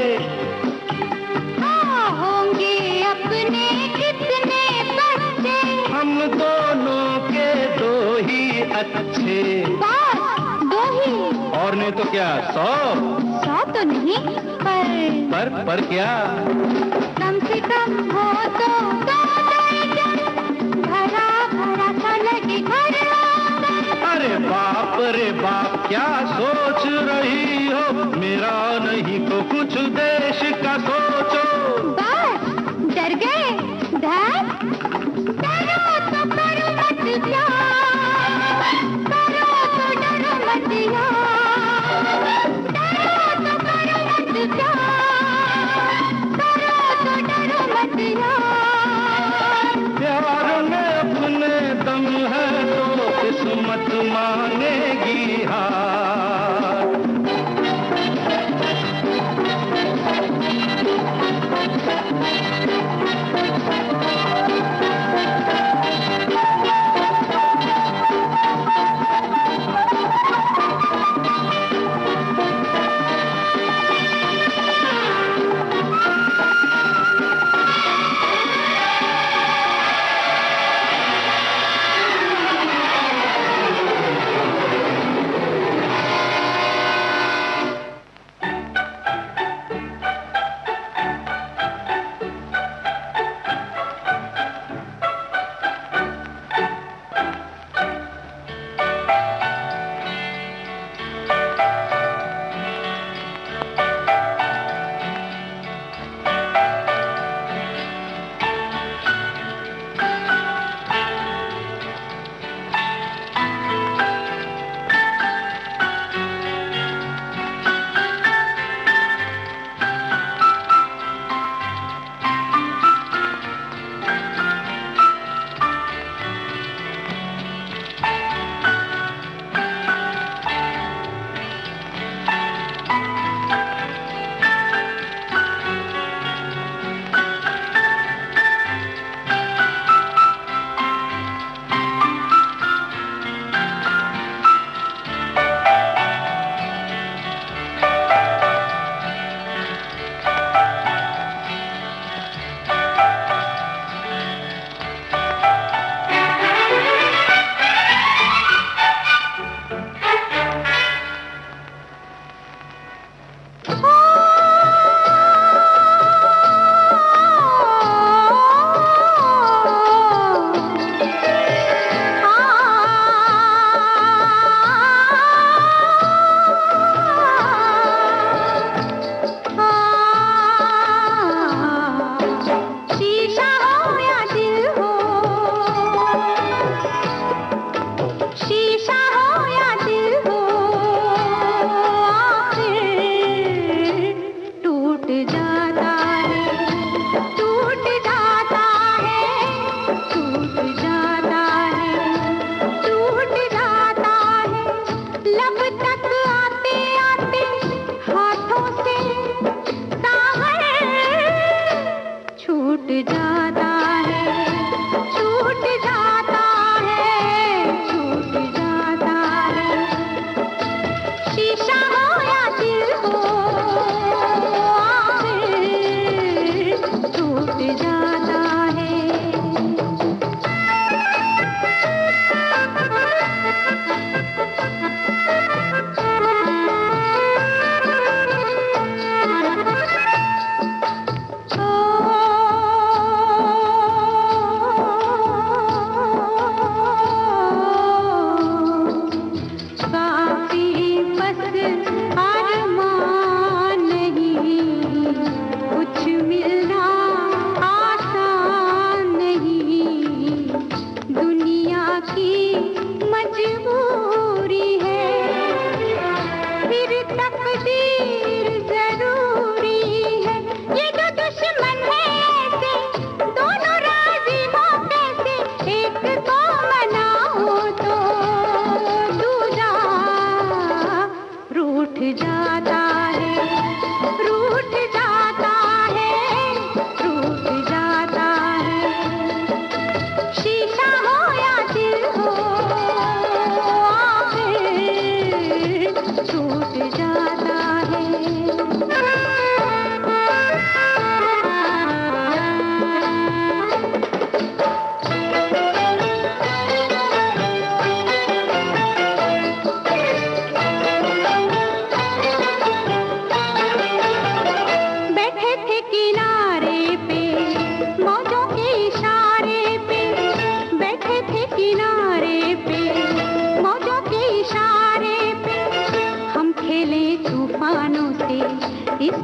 होंगे अपने कितने बच्चे, हम दोनों के दो ही अच्छे, बस दो ही, और नहीं तो क्या 100 तो नहीं, पर क्या, कम से कम हो तो 2 दर्जन, भरा भरा सा घर आंगन। अरे बाप रे बाप क्या सोच रही हो, मेरा नहीं तो कुछ देश का सोचो। बस डर गए धर, डरो तो करो मत प्यार, करो तो डरो मत यार, डरो तो करो मत प्यार, करो तो डरो मत यार। प्यार में अपने दम है तो किस्मत मांगेगी हार।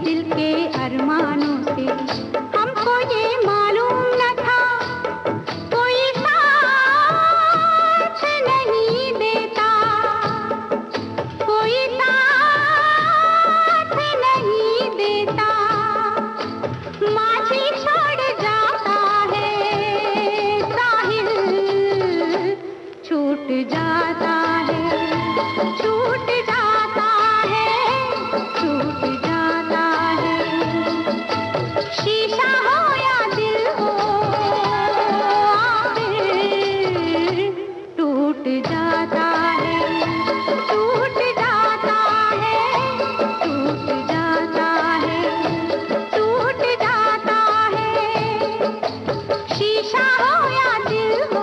दिल के अरमानों से हमको ये मालूम न था कोई साथ नहीं देता, कोई साथ नहीं देता। माझी छोड़ जाता है साहिल, छूट जाता है, छूट जाता है, छूट जाता है। शीशा हो या दिल हो आखिर टूट जाता है, टूट जाता है, टूट जाता है, टूट जाता है। शीशा हो या दिल हो।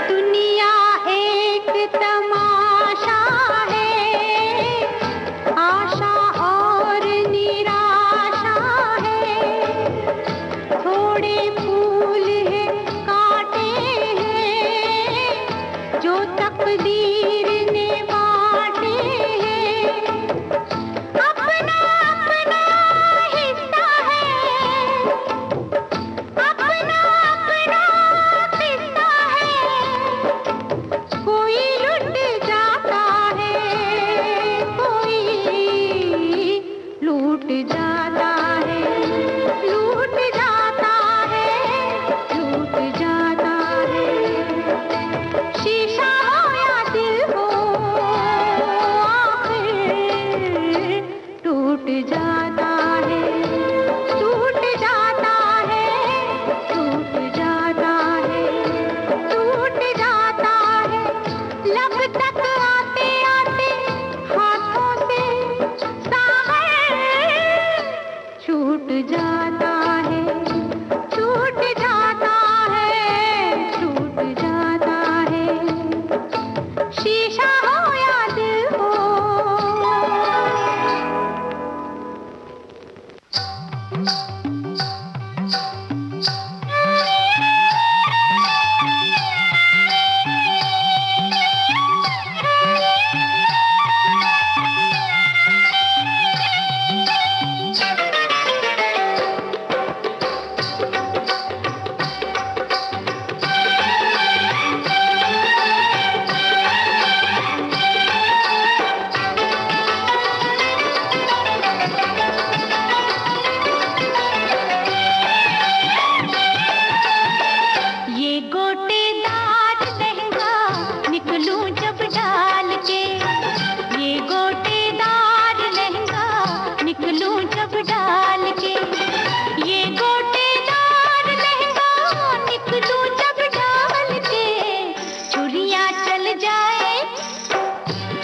दुनिया एक तमाशा है, आशा और निराशा है। थोड़े फूल है, कांटे हैं, जो तकदीर ने बांटे हैं। अपना अपना हिस्सा है, अपना अपना किस्सा है। कोई लुट जाता है, कोई लूट जाता है, लूट जाता है, लूट जाता है। शीशा हो या दिल हो आखिर टूट जाता है, टूट जाता है, टूट जाता है, टूट जाता है। लब तक आते आते हाथों से सागर छूट जाता है, छूट जाता है, छूट जाता है। शीशा हो या दिल हो। ये गोटेदार लहंगा निकलूं जब डाल के, ये गोटेदार लहंगा निकलूं जब डाल के। ये गोटेदार लहंगा निकलूं जब डाल के। छुरियां चल जाए,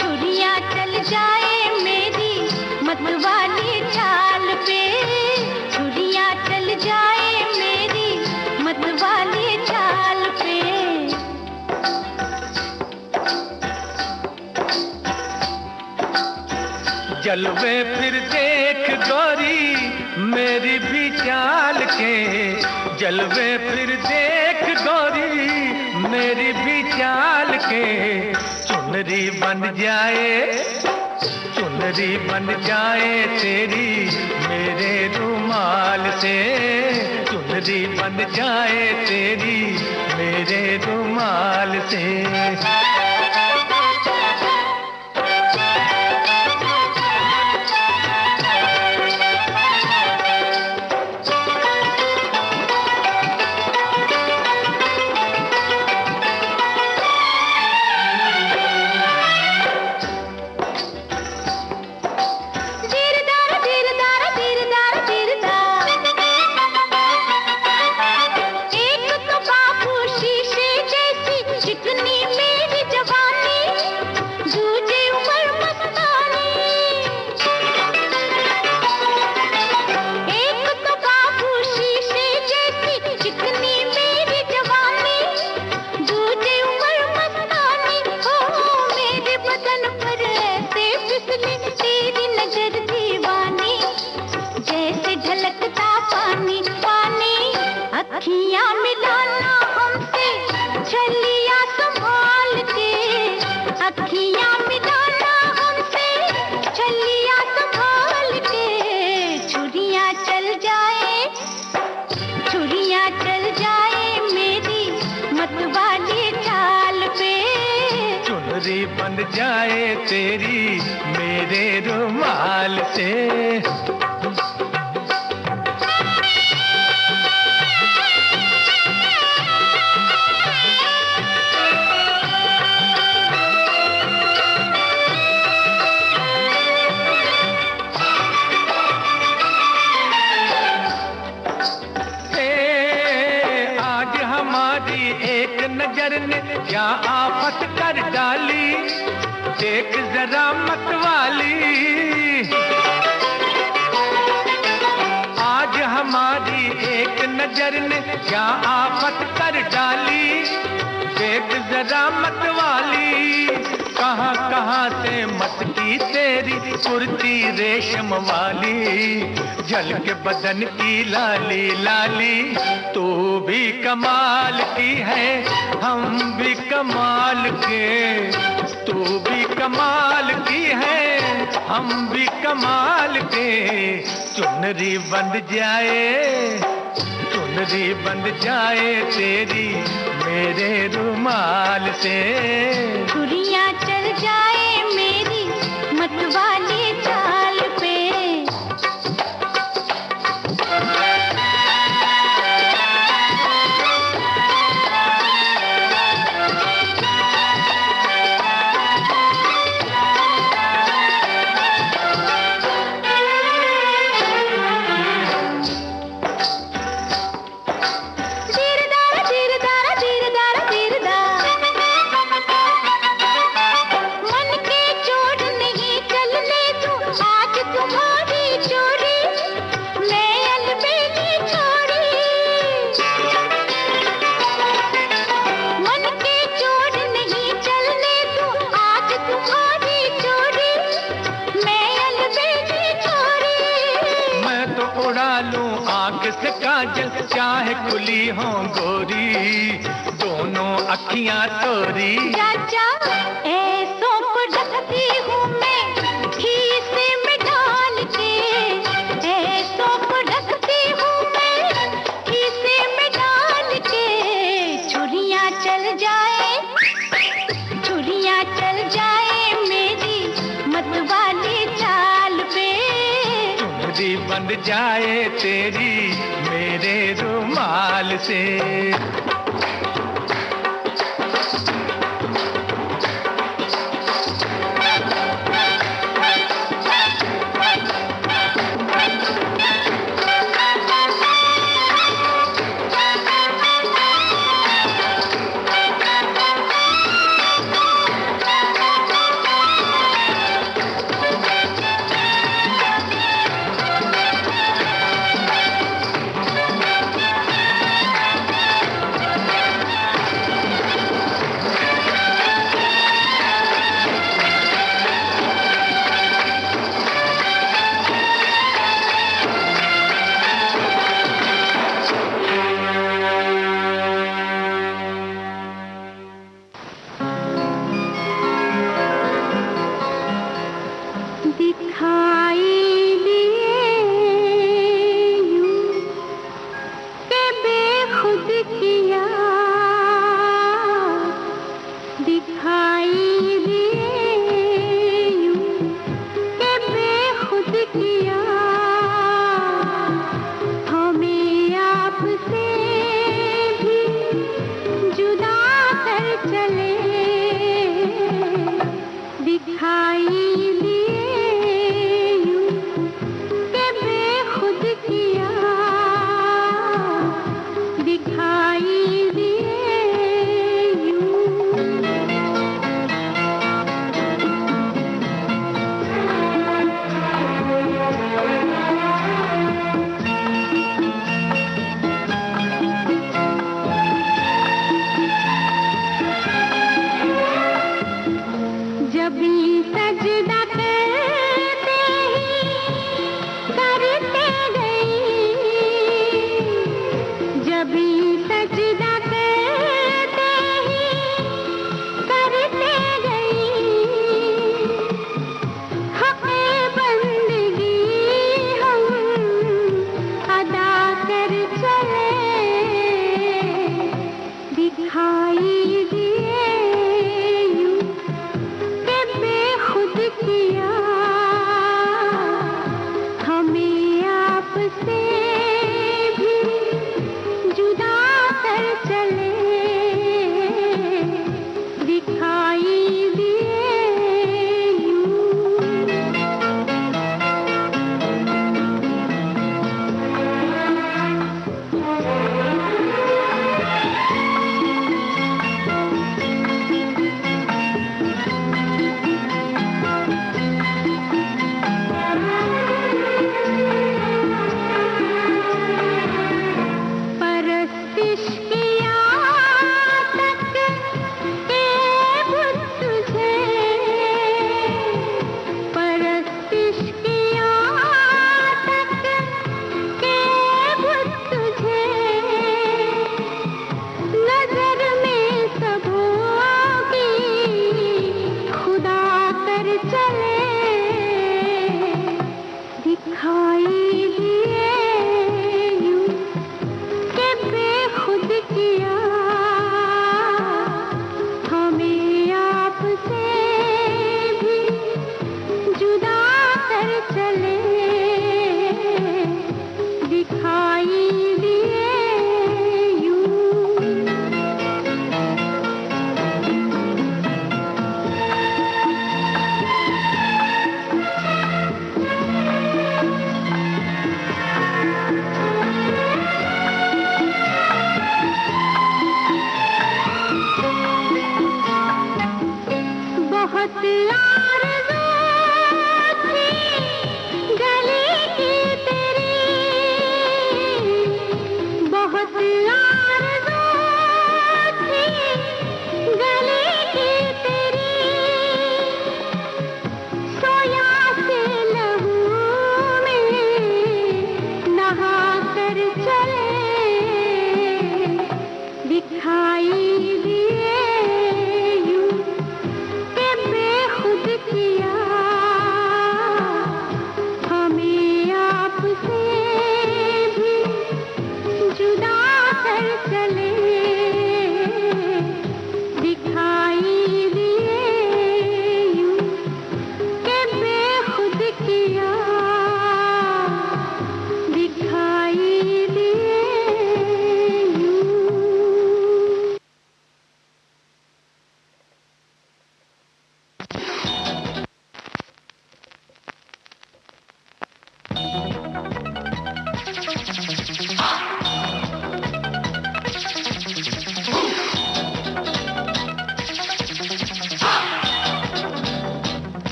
छुरियां चल जाए मेरी मतवाली चाल पे। छुरियां चल जाए मेरी मतवाली चाल पे। जलवे फिर देख गोरी मेरी भी चाल के, जलवे फिर देख गोरी मेरी भी चाल के। चुनरी बन जाए, चुनरी बन जाए तेरी मेरे रुमाल से। चुनरी बन जाए तेरी मेरे रुमाल से। एक तो बाबू शीशे जैसी चिकनी मेरी छलिया संभाल के अखियां मिलाना हमसे, छलिया संभाल के छुरियां चल जाए, छुरियां चल जाए मेरी मतवाली चाल पे, चुनरी बंध जाए तेरी मेरे रुमाल से। नजर ने क्या आफत कर डाली, देख जरा मतवाली, आज हमारी एक नजर ने क्या आफत कर डाली, देख जरा मतवाली। कहाँ कहाँ से मटकी तेरी कुर्ती रेशम वाली, झलक बदन की लाली लाली। तू भी कमाल की है हम भी कमाल के, तू भी कमाल की है हम भी कमाल के। चुनरी बंध जाए, चुनरी बंध जाए तेरी मेरे रुमाल से, छुरियां चल जाए मेरी मतवाली चाल पे। काजल चाहे खुली हो गोरी, दोनों अखियां तोरी। चाचा ऐसों को रखती हूँ मैं खीसे में डाल के, ऐसों को रखती हूँ मैं खीसे में डाल के। छुरियां चल जाए, छुरियां चल जाए मेरी मतवाली चाल पे, चुनरी बंध जाए तेरी मेरे रुमाल से। दिखाई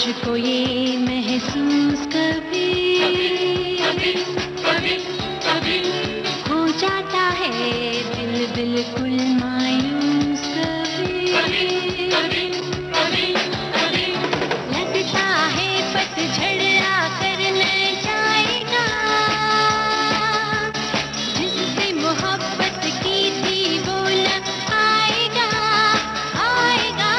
मुझको ये महसूस कभी हो जाता है दिल बिल्कुल मायूस कभी लगता है पतझड़ आकर न जाएगा, जिससे मोहब्बत की थी वो न आएगा आएगा।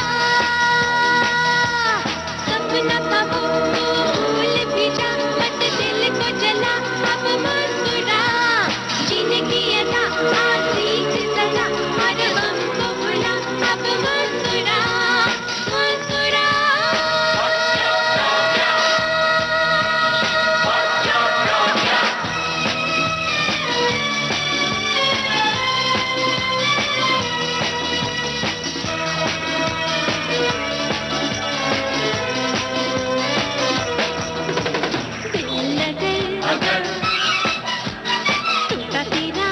सपना था वो भूल भी जा, बस दिल को जला अब मुस्कुरा, जीने की अदा आखिरी से सजा, हर गम को भुला अब मुस्कुरा मुस्कुरा। दिल अगर टूटा तेरा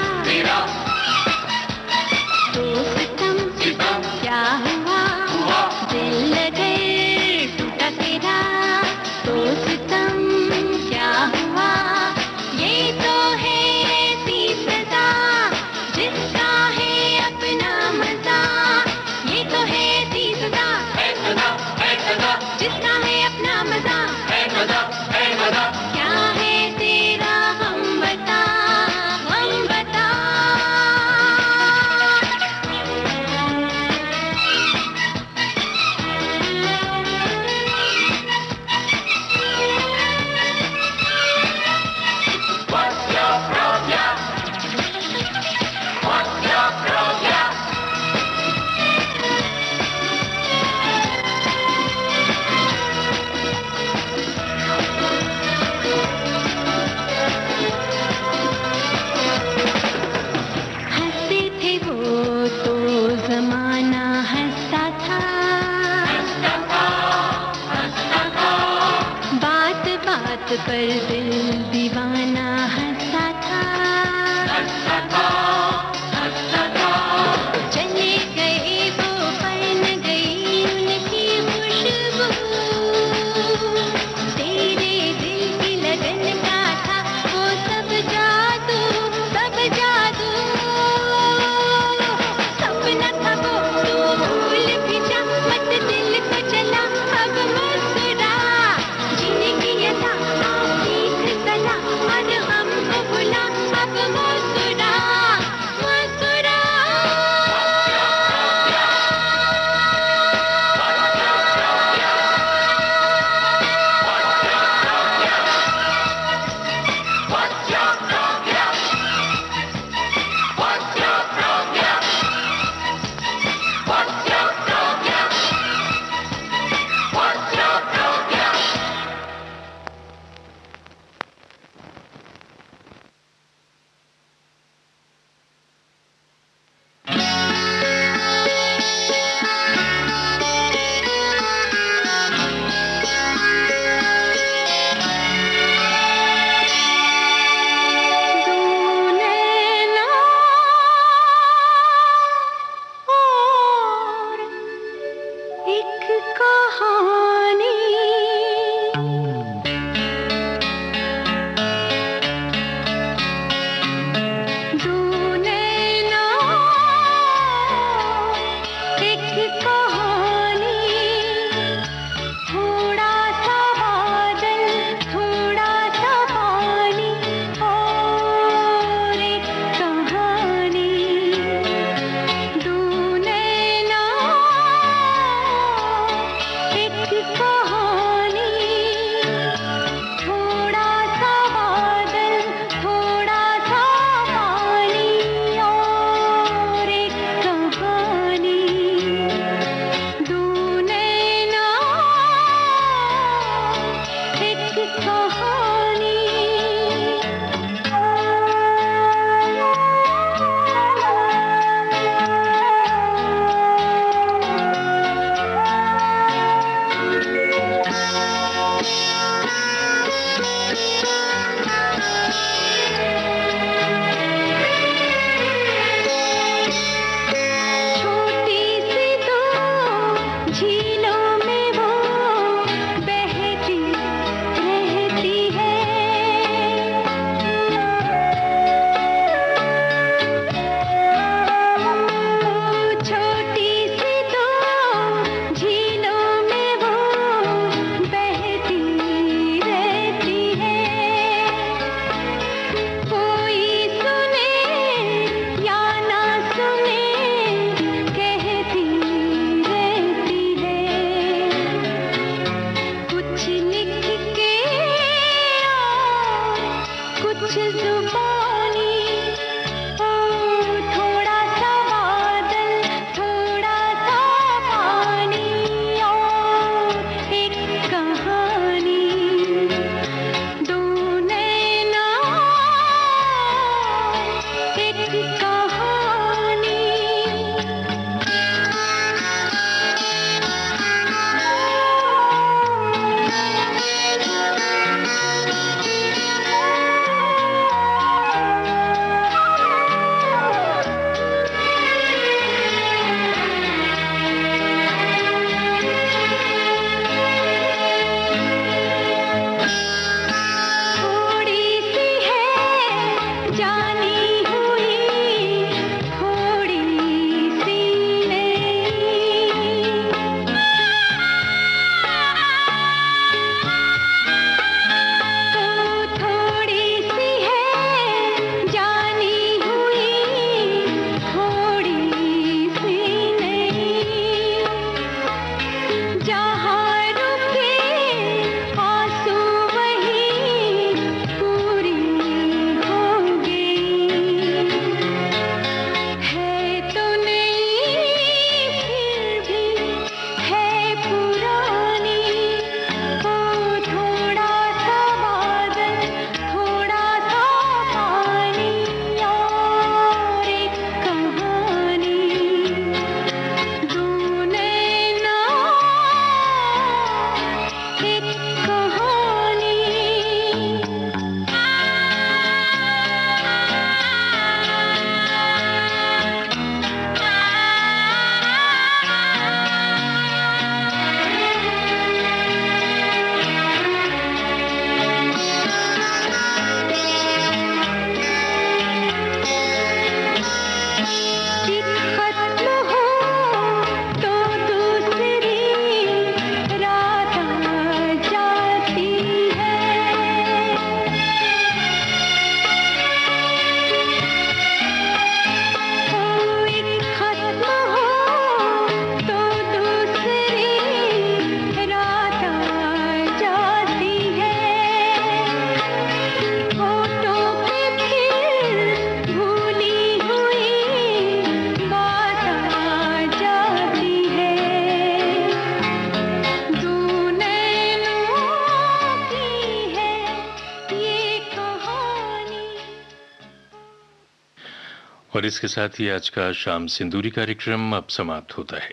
और इसके साथ ही आज का शाम सिंदूरी कार्यक्रम अब समाप्त होता है।